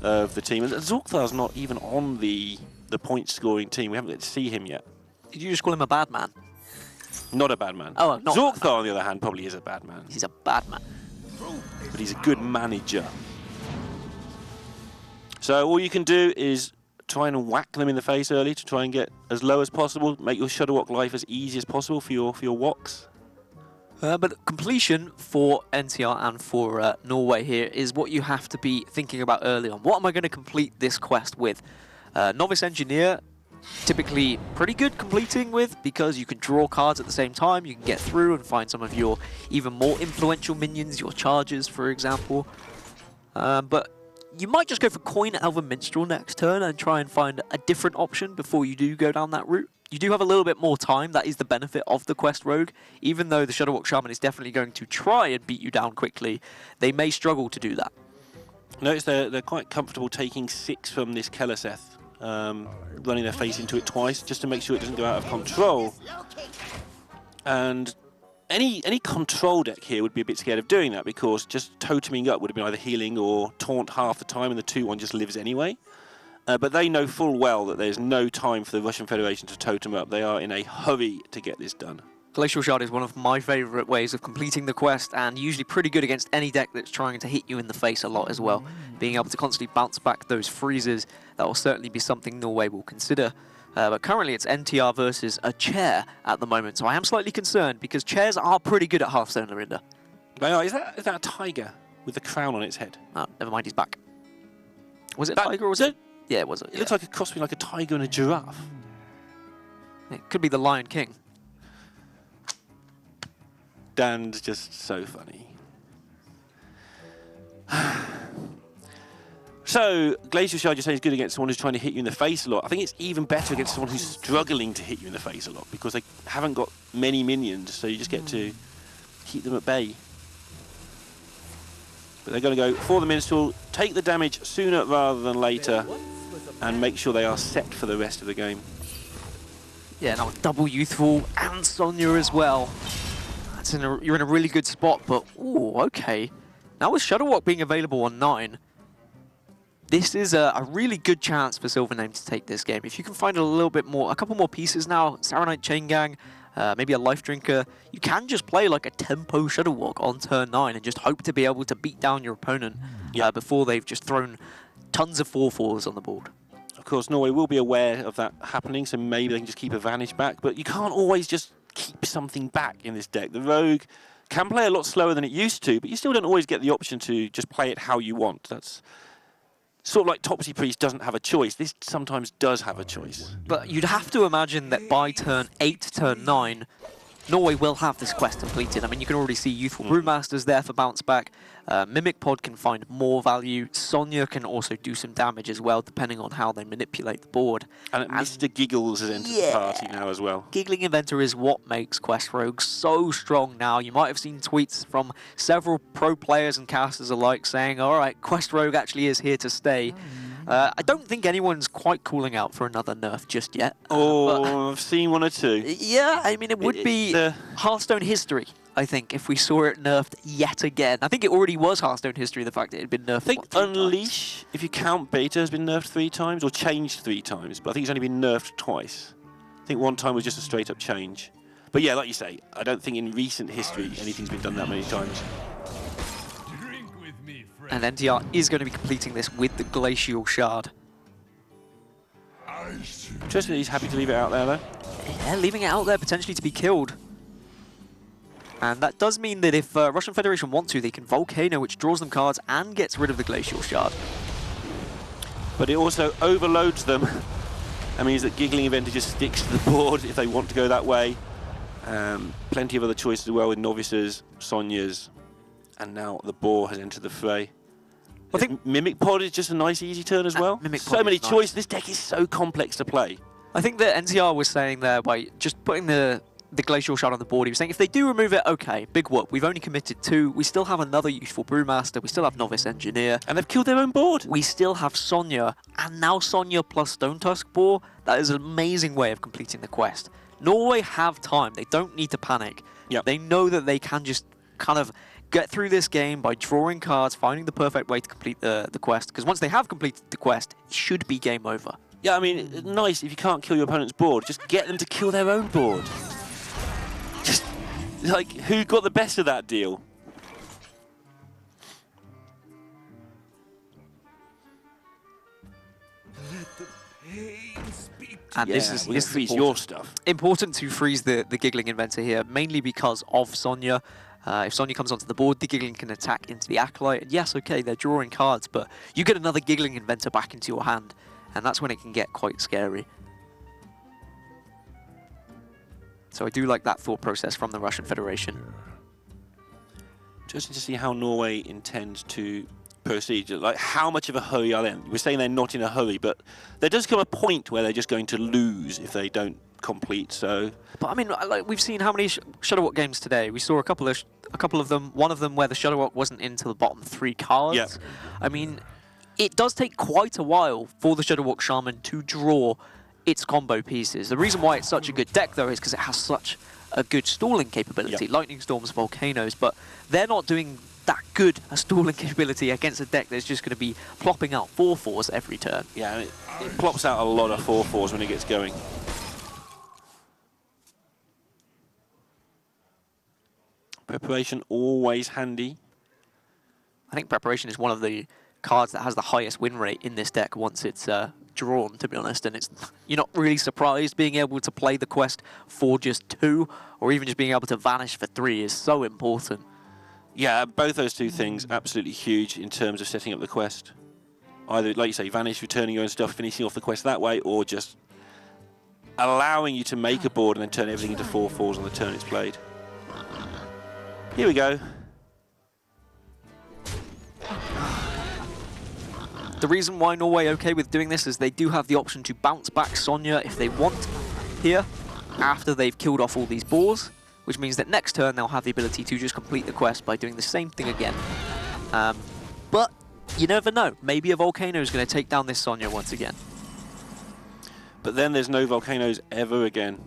of the team. And Zorkthar's not even on the point-scoring team. We haven't got to see him yet. Did you just call him a bad man? Not a bad man. Oh, not Zorkthar, on the other hand, probably is a bad man. He's a bad man. But he's a good manager. So all you can do is try and whack them in the face early to try and get as low as possible, make your Shudderwock life as easy as possible for your Woks. But completion for NTR and for Norway here is what you have to be thinking about early on. What am I going to complete this quest with? Novice Engineer, typically pretty good completing with because you can draw cards at the same time, you can get through and find some of your even more influential minions, your charges for example. But you might just go for Coin Elven Minstrel next turn and try and find a different option before you do go down that route. You do have a little bit more time. That is the benefit of the Quest Rogue. Even though the Shadowwalk Shaman is definitely going to try and beat you down quickly, they may struggle to do that. Notice they're quite comfortable taking 6 from this Keleseth, running their face into it twice just to make sure it doesn't go out of control. And any control deck here would be a bit scared of doing that, because just toteming up would have been either healing or taunt half the time, and the 2/1 just lives anyway. But they know full well that there's no time for the Russian Federation to totem up. They are in a hurry to get this done. Glacial Shard is one of my favourite ways of completing the quest, and usually pretty good against any deck that's trying to hit you in the face a lot as well. Being able to constantly bounce back those freezes, that will certainly be something Norway will consider. But currently it's NTR versus a chair at the moment, so I am slightly concerned because chairs are pretty good at Hearthstone, Lorinda. They are. Is that a tiger with the crown on its head? Oh, never mind, he's back. Was it a tiger or was it? Yeah, it was. It looks like a cross between like a tiger and a giraffe. It could be the Lion King. Dan's just so funny. So, Glacial Shard, you're saying is good against someone who's trying to hit you in the face a lot. I think it's even better against someone who's struggling to hit you in the face a lot, because they haven't got many minions, so you just get to keep them at bay. But they're going to go for the Minstrel, take the damage sooner rather than later, and make sure they are set for the rest of the game. Yeah, now double Youthful and Sonya as well. You're in a really good spot, but ooh, okay. Now with Shadowwalk being available on 9, this is a really good chance for Silvername to take this game. If you can find a couple more pieces now, Saronite Chain Gang, maybe a Life Drinker, you can just play like a tempo Shadowwalk on turn 9 and just hope to be able to beat down your opponent before they've just thrown tons of 4/4s on the board. Of course, Norway will be aware of that happening, so maybe they can just keep a Vanish back, but you can't always just keep something back in this deck. The Rogue can play a lot slower than it used to, but you still don't always get the option to just play it how you want. That's sort of like Topsy Priest doesn't have a choice. This sometimes does have a choice. But you'd have to imagine that by turn 8, turn 9, Norway will have this quest completed. I mean, you can already see Youthful Brewmasters there for bounce back. Mimic Pod can find more value. Sonya can also do some damage as well, depending on how they manipulate the board. And Mr. Giggles has entered the party now as well. Giggling Inventor is what makes Quest Rogue so strong now. You might have seen tweets from several pro players and casters alike saying, all right, Quest Rogue actually is here to stay. I don't think anyone's quite calling out for another nerf just yet. I've seen one or two. Yeah, I mean, it would be Hearthstone history, I think, if we saw it nerfed yet again. I think it already was Hearthstone history, the fact that it had been nerfed. I think Unleash, if you count beta, has been nerfed 3 times, or changed 3 times, but I think it's only been nerfed twice. I think one time was just a straight-up change. But yeah, like you say, I don't think in recent history anything's been done that many times. And NTR is going to be completing this with the Glacial Shard. Interesting that he's happy to leave it out there, though. Yeah, leaving it out there potentially to be killed. And that does mean that if Russian Federation want to, they can Volcano, which draws them cards and gets rid of the Glacial Shard. But it also overloads them. That means that Giggling Inventor just sticks to the board if they want to go that way. Plenty of other choices as well with Novices, Sonyas, and now the Boar has entered the fray. I think Mimic Pod is just a nice, easy turn as well. So many choices. This deck is so complex to play. I think that NTR was saying there by just putting the Glacial Shard on the board, he was saying if they do remove it, okay, big whoop. We've only committed 2. We still have another Youthful Brewmaster. We still have Novice Engineer. And they've killed their own board. We still have Sonya. And now Sonya plus Stone Tusk Boar. That is an amazing way of completing the quest. Norway have time. They don't need to panic. Yep. They know that they can just kind of get through this game by drawing cards, finding the perfect way to complete the quest. Because once they have completed the quest, it should be game over. Yeah, I mean, nice if you can't kill your opponent's board, just get them to kill their own board. Just, like, who got the best of that deal? And yeah, this is freeze your stuff. Important to freeze the Giggling Inventor here, mainly because of Sonya. If Sonya comes onto the board, the Giggling can attack into the Acolyte. And yes, okay, they're drawing cards, but you get another Giggling Inventor back into your hand, and that's when it can get quite scary. So I do like that thought process from the Russian Federation. Interesting to see how Norway intends to proceed? Like, how much of a hurry are they in? We're saying they're not in a hurry, but there does come a point where they're just going to lose if they don't complete. So, but I mean, like, we've seen how many Shutterwalk games today. We saw a couple of them. One of them where the Shutterwalk wasn't into the bottom 3 cards. Yeah. I mean, it does take quite a while for the Shutterwalk Shaman to draw its combo pieces. The reason why it's such a good deck, though, is because it has such a good stalling capability. Yep. Lightning Storms, Volcanoes, but they're not doing that good a stalling capability against a deck that's just going to be plopping out 4/4s every turn. yeah, it plops out a lot of 4/4s when it gets going. Preparation always handy. I think Preparation is one of the cards that has the highest win rate in this deck once it's drawn, to be honest, and you're not really surprised. Being able to play the quest for just 2, or even just being able to vanish for 3 is so important. Yeah, both those two things absolutely huge in terms of setting up the quest. Either, like you say, vanish, returning your own stuff, finishing off the quest that way, or just allowing you to make a board and then turn everything into 4/4s on the turn it's played. Here we go. The reason why Norway are okay with doing this is they do have the option to bounce back Sonya if they want here, after they've killed off all these boars, which means that next turn they'll have the ability to just complete the quest by doing the same thing again. But you never know. Maybe a Volcano is going to take down this Sonya once again. But then there's no volcanoes ever again.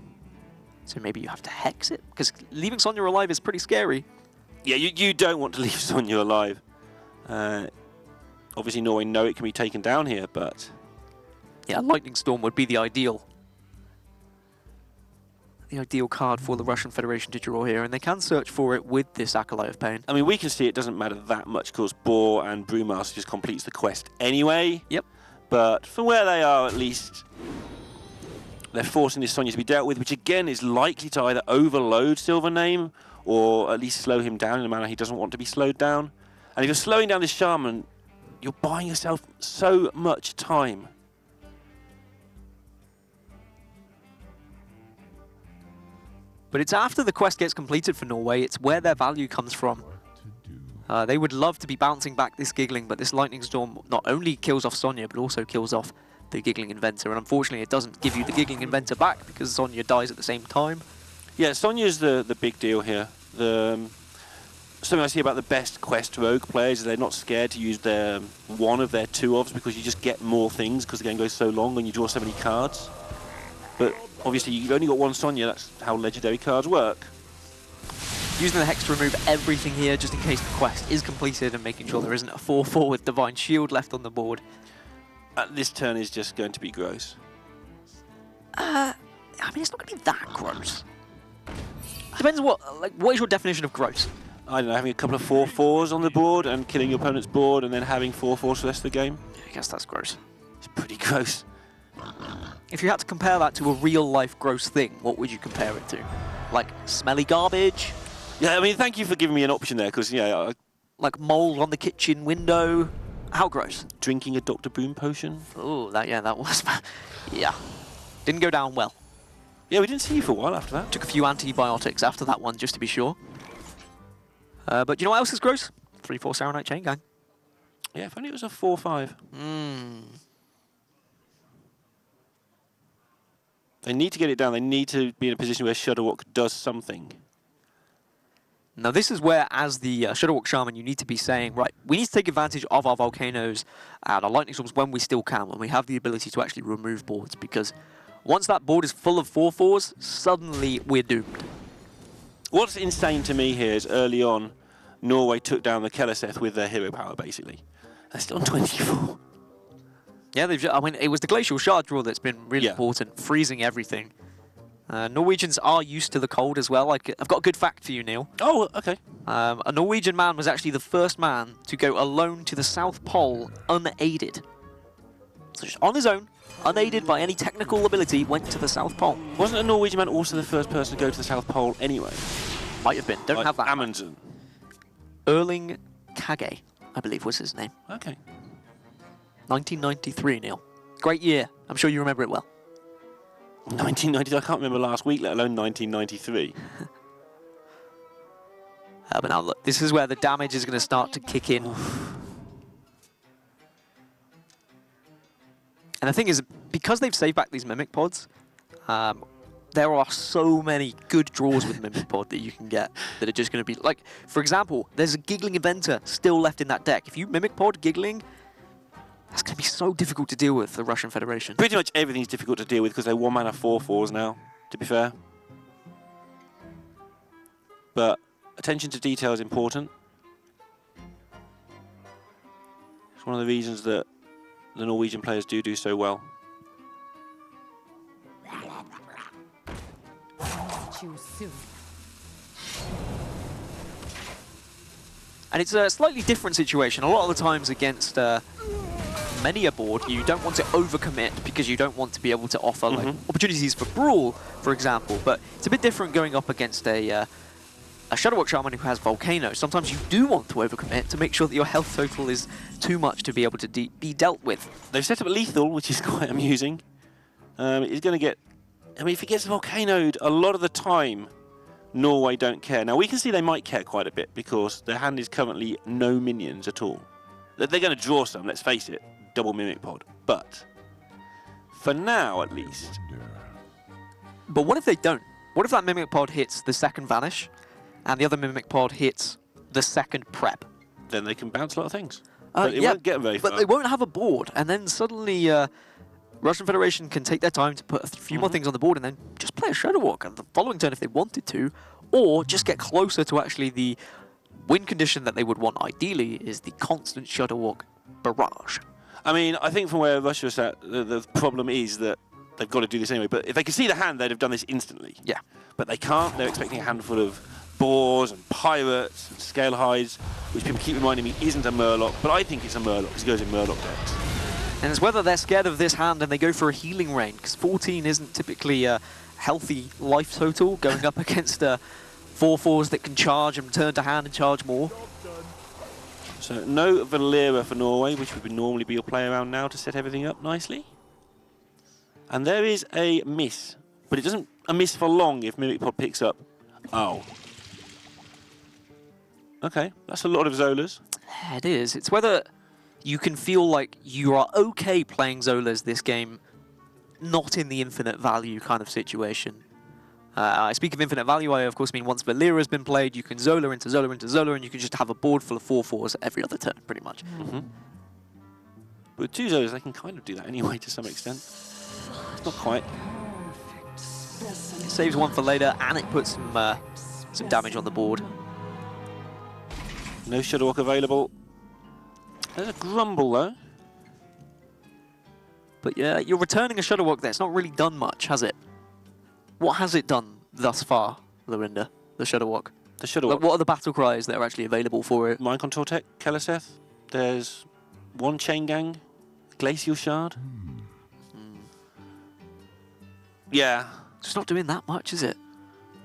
So maybe you have to hex it? Because leaving Sonya alive is pretty scary. Yeah, you don't want to leave Sonya alive. Obviously, Norway know it can be taken down here, but... Yeah, Lightning Storm would be the ideal card for the Russian Federation to draw here, and they can search for it with this Acolyte of Pain. I mean, we can see it doesn't matter that much, because Boar and Brewmaster just completes the quest anyway. Yep. But from where they are, at least, they're forcing this Sonya to be dealt with, which again is likely to either overload Silvername, or at least slow him down in a manner he doesn't want to be slowed down. And if you're slowing down this Shaman, you're buying yourself so much time. But it's after the quest gets completed for Norway, it's where their value comes from. They would love to be bouncing back this Giggling, but this Lightning Storm not only kills off Sonya, but also kills off the Giggling Inventor. And unfortunately, it doesn't give you the Giggling Inventor back because Sonya dies at the same time. Yeah, Sonya's the big deal here. Something I see about the best quest rogue players is they're not scared to use one of their 2-ofs because you just get more things because the game goes so long and you draw so many cards. But obviously you've only got one Sonya, that's how legendary cards work. Using the Hex to remove everything here just in case the quest is completed and making sure there isn't a 4/4 with Divine Shield left on the board. This turn is just going to be gross. I mean, it's not going to be that gross. Depends what is your definition of gross? I don't know, having a couple of 4/4s on the board and killing your opponent's board and then having 4/4s for the rest of the game. I guess that's gross. It's pretty gross. If you had to compare that to a real-life gross thing, what would you compare it to? Like smelly garbage? Yeah, I mean, thank you for giving me an option there, because, yeah... Like mold on the kitchen window? How gross? Drinking a Dr. Boom potion? Oh, that was... yeah. Didn't go down well. Yeah, we didn't see you for a while after that. Took a few antibiotics after that one, just to be sure. But you know what else is gross? 3/4 Saronite Chain Gang. Yeah, if only it was a 4/5. They need to get it down. They need to be in a position where Shudderwock does something. Now this is where, as the Shudderwock Shaman, you need to be saying, right, we need to take advantage of our Volcanoes and our Lightning Storms when we still can, when we have the ability to actually remove boards, because once that board is full of 4/4s, suddenly we're doomed. What's insane to me here is early on, Norway took down the Keleseth with their hero power, basically. They're still on 24. Yeah, I mean, it was the Glacial Shard draw that's been really important, freezing everything. Norwegians are used to the cold as well. I've got a good fact for you, Neil. Oh, okay. A Norwegian man was actually the first man to go alone to the South Pole unaided. So just on his own, unaided by any technical ability, went to the South Pole. Wasn't a Norwegian man also the first person to go to the South Pole anyway? Might have been. Don't like have that. Amundsen. Erling Kage, I believe was his name. Okay. 1993, Neil. Great year. I'm sure you remember it well. 1990, I can't remember last week, let alone 1993. But now look, this is where the damage is going to start to kick in. And the thing is, because they've saved back these Mimic Pods, there are so many good draws with Mimic Pod that you can get that are just going to be... Like, for example, there's a Giggling Inventor still left in that deck. If you Mimic Pod Giggling, that's going to be so difficult to deal with, the Russian Federation. Pretty much everything's difficult to deal with because they're 1-mana 4/4s now, to be fair. But attention to detail is important. It's one of the reasons that the Norwegian players do so well. Choose soon. And it's a slightly different situation. A lot of the times against many a board, you don't want to overcommit because you don't want to be able to offer like opportunities for Brawl, for example. But it's a bit different going up against a Shadowwalk Shaman who has Volcano. Sometimes you do want to overcommit to make sure that your health total is too much to be able to be dealt with. They've set up lethal, which is quite amusing. He's going to get... I mean, if he gets Volcanoed, a lot of the time, Norway don't care. Now, we can see they might care quite a bit because their hand is currently no minions at all. They're going to draw some, let's face it, double Mimic Pod. But, for now, at least... But what if they don't? What if that Mimic Pod hits the second Vanish, and the other Mimic Pod hits the second Prep? Then they can bounce a lot of things. But it yeah, won't get very far. But they won't have a board, and then suddenly Russian Federation can take their time to put a few more things on the board and then just play a Shadow Walk and the following turn if they wanted to, or just get closer to actually the win condition that they would want ideally is the constant Shadow Walk barrage. I mean, I think from where Russia is at, the problem is that they've got to do this anyway. But if they could see the hand, they'd have done this instantly. Yeah. But they can't. They're expecting a handful of boars and pirates and scale hides, which people keep reminding me isn't a Murloc, but I think it's a Murloc because it goes in Murloc decks. And it's whether they're scared of this hand and they go for a healing rain, because 14 isn't typically a healthy life total going up against 4/4s that can charge and turn to hand and charge more. So no Valera for Norway, which would normally be your play around now to set everything up nicely. And there is a miss, but it doesn't a miss for long if Mimic Pod picks up. Oh. Okay, that's a lot of Zolas. It is. It's whether you can feel like you are okay playing Zolas this game, not in the infinite value kind of situation. I speak of infinite value, I of course mean once Valera has been played, you can Zola into Zola into Zola, and you can just have a board full of 4/4s every other turn, pretty much. But with 2 Zolas, they can kind of do that anyway to some extent. Not quite. It saves one for later, and it puts some damage on the board. No Shadow Walk available. There's a Grumble though. But yeah, you're returning a Shadow Walk there. It's not really done much, has it? What has it done thus far, Lorinda, the Shadow Walk? The Shadow Like, Walk. what are the battle cries that are actually available for it? Mind Control Tech, Keleseth. There's one Chain Gang, Glacial Shard. Yeah. It's not doing that much, is it?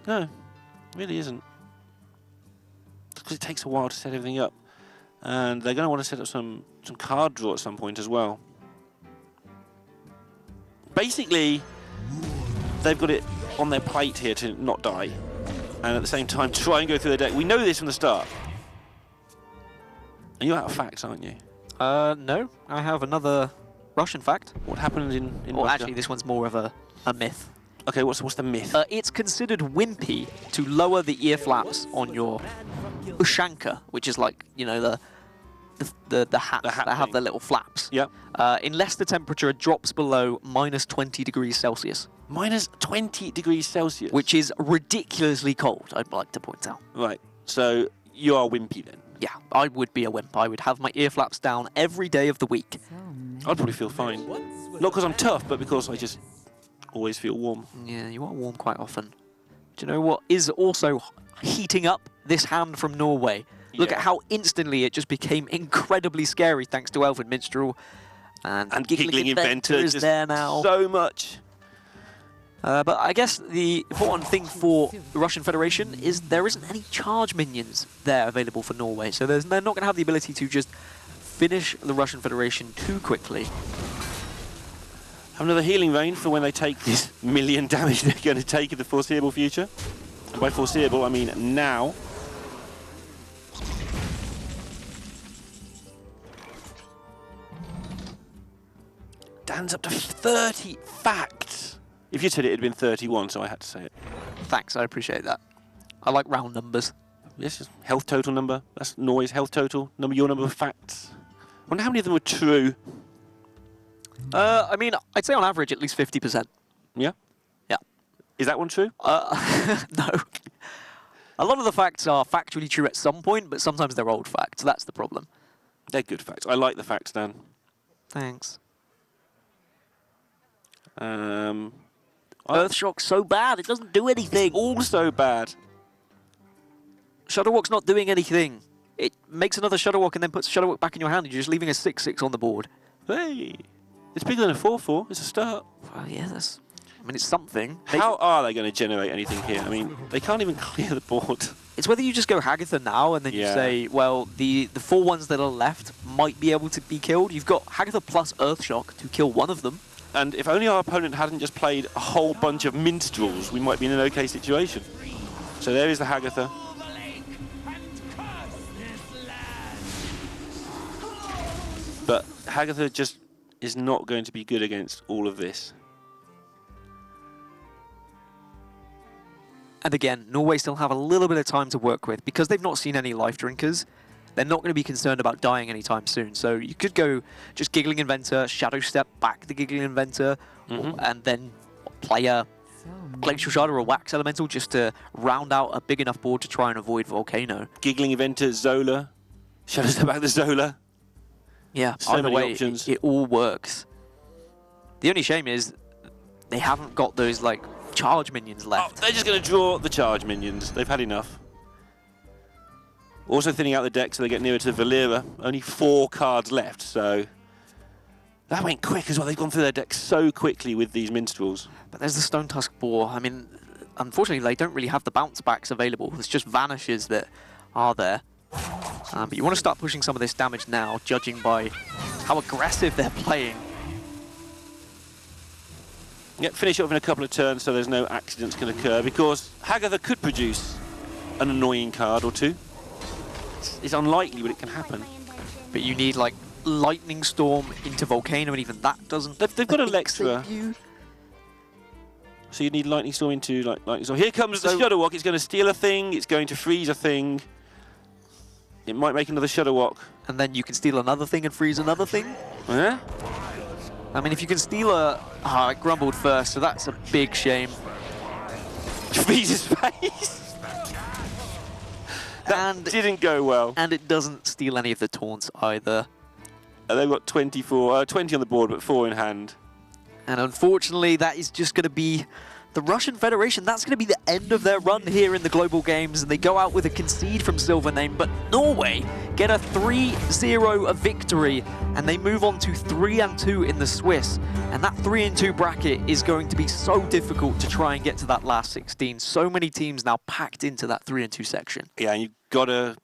No, really isn't. Because it takes a while to set everything up. And they're going to want to set up some card draw at some point as well. Basically, they've got it on their plate here to not die. And at the same time, try and go through their deck. We know this from the start. And you're out of facts, aren't you? No. I have another Russian fact. What happened in Well, Russia? actually, this one's more of a myth. Okay, what's the myth? It's considered wimpy to lower the ear flaps on your Ushanka, which is like, you know, the hats hat that have thing. the little flaps. Yep. Unless the temperature drops below -20 degrees Celsius, Minus 20 degrees Celsius. which is ridiculously cold, I'd like to point out. Right, so you are wimpy then. Yeah, I would be a wimp. I would have my ear flaps down every day of the week. I'd probably feel fine. Not because I'm tough, but because I just always feel warm. Yeah, you are warm quite often. Do you know what is also heating up this hand from Norway? Look Yeah. at how instantly it just became incredibly scary thanks to Elfin Minstrel. And Giggling Inventor is just there now. So much. But I guess the important thing for the Russian Federation is there isn't any charge minions there available for Norway. So they're not going to have the ability to just finish the Russian Federation too quickly. Have another healing rain for when they take this million damage they're going to take in the foreseeable future. And by foreseeable, I mean now. Stands up to 30 facts. If you said it, it'd been 31, so I had to say it. Thanks, I appreciate that. I like round numbers. Yes, health total number. That's Norway's health total. Your number of facts. I wonder how many of them were true. I mean, I'd say on average at least 50%. Yeah? Yeah. Is that one true? No. A lot of the facts are factually true at some point, but sometimes they're old facts. That's the problem. They're good facts. I like the facts, Dan. Thanks. Earthshock's Earthshock's so bad, it doesn't do anything. also bad. Shuttlewalk's not doing anything. It makes another Shuttlewalk and then puts Shuttlewalk back in your hand. You're just leaving a 6/6 on the board. Hey, it's bigger than a 4/4. It's a start. Well, yeah, that's... I mean, it's something. How are they going to generate anything here? I mean, they can't even clear the board. It's whether you just go Hagatha now and then you say, well, the 4 ones that are left might be able to be killed. You've got Hagatha plus Earthshock to kill one of them. And if only our opponent hadn't just played a whole bunch of minstrels, we might be in an okay situation. So there is the Hagatha. But Hagatha just is not going to be good against all of this. And again, Norway still have a little bit of time to work with. Because they've not seen any life drinkers, they're not going to be concerned about dying anytime soon. So you could go just Giggling Inventor, Shadow Step back the Giggling Inventor, and then play a Glacial Shard or a Wax Elemental just to round out a big enough board to try and avoid Volcano. Giggling Inventor, Zola, Shadow Step back the Zola. Yeah, So either many way, options. it all works. The only shame is they haven't got those, like, charge minions left. Oh, they're just going to draw the charge minions. They've had enough. Also thinning out the deck so they get nearer to Valera. Only 4 cards left, so... That went quick as well. They've gone through their deck so quickly with these minstrels. But there's the Stone Tusk Boar. I mean, unfortunately, they don't really have the bounce backs available. It's just vanishes that are there. But you want to start pushing some of this damage now, judging by how aggressive they're playing. Yep, finish it off in a couple of turns so there's no accidents can occur, because Hagatha could produce an annoying card or two. It's unlikely, but it can happen. But you need, like, Lightning Storm into Volcano, and even that doesn't... They've got Electra. You. So you need Lightning Storm into Lightning Storm. Here comes the Shuttlewalk. It's going to steal a thing. It's going to freeze a thing. It might make another Shuttlewalk. And then you can steal another thing and freeze another thing. Yeah? I mean, if you can steal a... Ah, I grumbled first, so that's a big shame. Freezes face. That didn't go well. And it doesn't steal any of the taunts either. They've got 20 on the board, but 4 in hand. And unfortunately, that is just going to be the Russian Federation. That's going to be the end of their run here in the Global Games, and they go out with a concede from Silvername. But Norway get a 3-0 victory, and they move on to 3-2 in the Swiss. And that 3-2 bracket is going to be so difficult to try and get to that last 16. So many teams now packed into that 3-2 section. Yeah, and you've got to...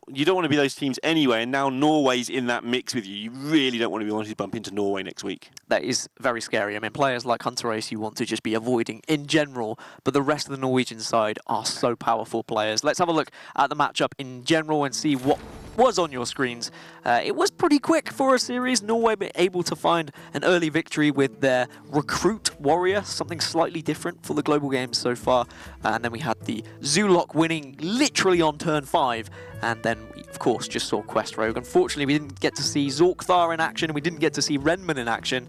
you don't want to be those teams anyway, and now Norway's in that mix with you. You really don't want to be wanting to bump into Norway next week. That is very scary. I mean, players like Hunter Ace you want to just be avoiding in general, but the rest of the Norwegian side are so powerful players. Let's have a look at the matchup in general and see what was on your screens. It was pretty quick for a series. Norway were able to find an early victory with their Recruit Warrior, something slightly different for the Global Games so far. And then we had the Zulok winning literally on turn 5. And then we, of course, just saw Quest Rogue. Unfortunately, we didn't get to see Zorkthar in action, and we didn't get to see Renman in action,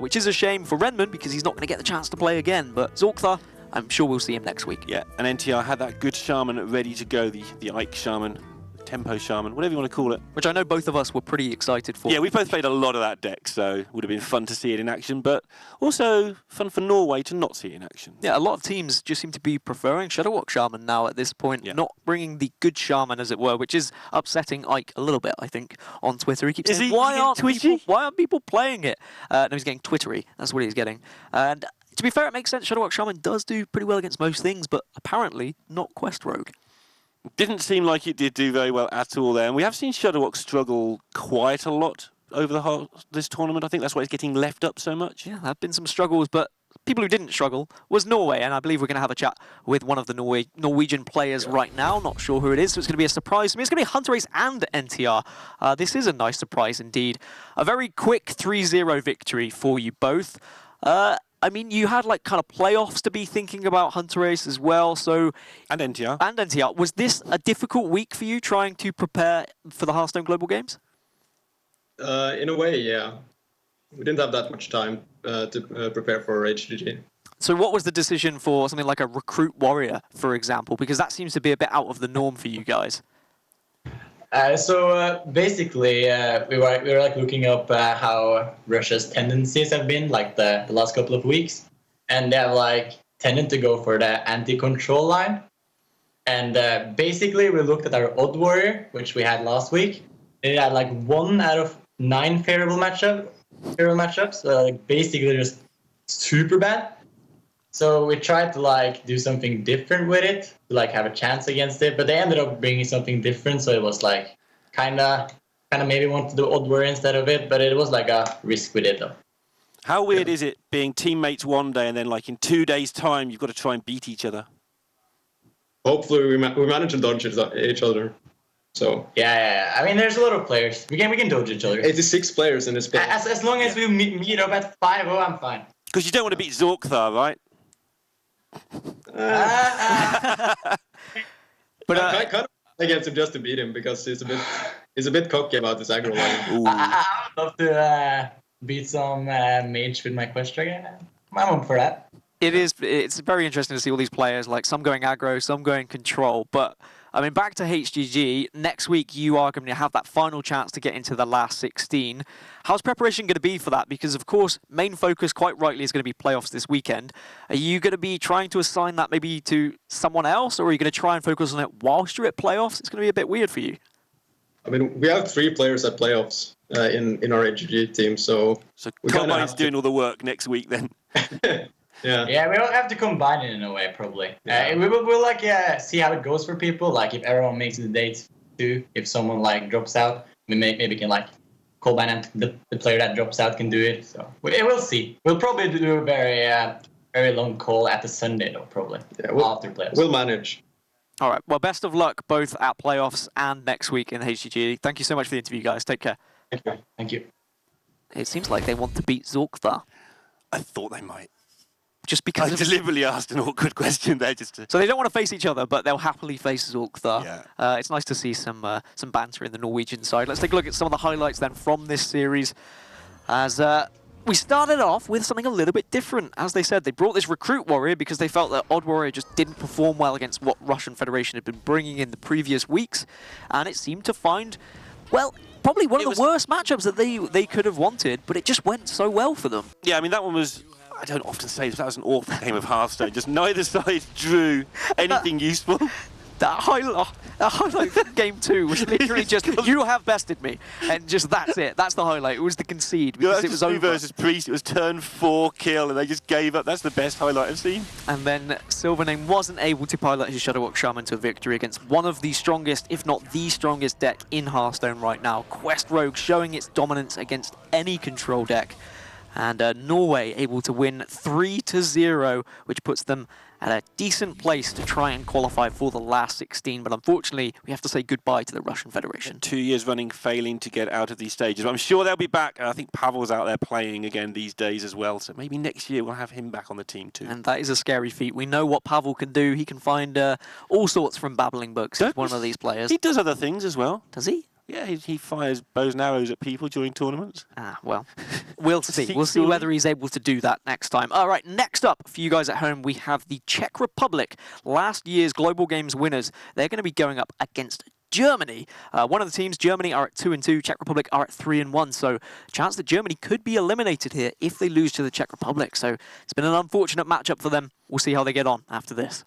which is a shame for Renman because he's not going to get the chance to play again. But Zorkthar, I'm sure we'll see him next week. Yeah, and NTR had that good Shaman ready to go, the Ike Shaman. Tempo Shaman, whatever you want to call it. Which I know both of us were pretty excited for. Yeah, we both played a lot of that deck, so it would have been fun to see it in action, but also fun for Norway to not see it in action. Yeah, a lot of teams just seem to be preferring Shadowwalk Shaman now at this point, not bringing the good Shaman, as it were, which is upsetting Ike a little bit, I think, on Twitter. He keeps saying, why aren't people playing it? No, he's getting Twittery. That's what he's getting. And to be fair, it makes sense. Shadowwalk Shaman does do pretty well against most things, but apparently not Quest Rogue. Didn't seem like it did do very well at all there. And we have seen Shadowwalk struggle quite a lot over this tournament. I think that's why it's getting left up so much. Yeah, there have been some struggles, but people who didn't struggle was Norway, and I believe we're going to have a chat with one of the Norwegian players right now. Not sure who it is, so it's going to be a surprise to me. It's going to be Hunter Race and NTR. This is a nice surprise indeed. A very quick 3-0 victory for you both. I mean, you had like kind of playoffs to be thinking about, Hunter Race as well. So and NTR. And NTR. Was this a difficult week for you trying to prepare for the Hearthstone Global Games? In a way, yeah. We didn't have that much time to prepare for HGG. So what was the decision for something like a Recruit Warrior, for example? Because that seems to be a bit out of the norm for you guys. Basically, we were like looking up how Russia's tendencies have been like the last couple of weeks, and they have like tended to go for the anti-control line. And basically, we looked at our Odd Warrior, which we had last week. It had like 1 out of 9 favorable matchups. Like basically just super bad. So we tried to like do something different with it, to like have a chance against it, but they ended up bringing something different. So it was like kind of maybe want to do Odd Warrior instead of it, but it was like a risk with it though. How weird is it being teammates one day and then like in 2 days' time you've got to try and beat each other? Hopefully we manage to dodge each other. So yeah. I mean, there's a lot of players. We can dodge each other. 86 players in this play. As long as we meet up at 5-0, I'm fine. Because you don't want to beat Zorkthar, right? But I kind of against him just to beat him because he's a bit cocky about this aggro line. I would love to beat some mage with my quest dragon. I'm up for that. It's very interesting to see all these players, like some going aggro, some going control, but I mean, back to HGG, next week you are going to have that final chance to get into the last 16. How's preparation going to be for that? Because, of course, main focus, quite rightly, is going to be playoffs this weekend. Are you going to be trying to assign that maybe to someone else, or are you going to try and focus on it whilst you're at playoffs? It's going to be a bit weird for you. I mean, we have 3 players at playoffs in our HGG team, so Combine's doing all the work next week then. Yeah, we'll have to combine it in a way, probably. Yeah. We'll like see how it goes for people. Like if everyone makes the dates too, if someone like drops out, we maybe can like combine and the player that drops out can do it. So we'll see. We'll probably do a very long call at the Sunday though, probably after playoffs. We'll manage. All right. Well, best of luck both at playoffs and next week in HGG. Thank you so much for the interview, guys. Take care. Thank you. It seems like they want to beat Zorkthar. I thought they might. Just because I deliberately asked an awkward question there, just to... So they don't want to face each other, but they'll happily face Zorkthar. Yeah. It's nice to see some banter in the Norwegian side. Let's take a look at some of the highlights then from this series. As we started off with something a little bit different. As they said, they brought this Recruit Warrior because they felt that Odd Warrior just didn't perform well against what Russian Federation had been bringing in the previous weeks. And it seemed to find, well, probably one of the worst matchups that they could have wanted, but it just went so well for them. Yeah, I mean, that one was... I don't often say this, that was an awful game of Hearthstone. Just neither side drew anything useful. That highlight from game 2 was literally just, you have bested me. And just that's it. That's the highlight. It was the concede because it was over. Versus Priest, it was turn 4 kill and they just gave up. That's the best highlight I've seen. And then Silvername wasn't able to pilot his Shadowwalk Shaman to a victory against one of the strongest, if not the strongest deck in Hearthstone right now. Quest Rogue showing its dominance against any control deck. And Norway able to win 3-0, which puts them at a decent place to try and qualify for the last 16. But unfortunately, we have to say goodbye to the Russian Federation. 2 years running, failing to get out of these stages. But I'm sure they'll be back. I think Pavel's out there playing again these days as well. So maybe next year we'll have him back on the team too. And that is a scary feat. We know what Pavel can do. He can find all sorts from babbling books. He's one of these players. He does other things as well. Does he? Yeah, he fires bows and arrows at people during tournaments. Ah, well, we'll see. We'll see whether he's able to do that next time. All right, next up, for you guys at home, we have the Czech Republic, last year's Global Games winners. They're going to be going up against Germany. One of the teams, Germany, are at 2-2. Czech Republic are at 3-1. So, chance that Germany could be eliminated here if they lose to the Czech Republic. So, it's been an unfortunate matchup for them. We'll see how they get on after this.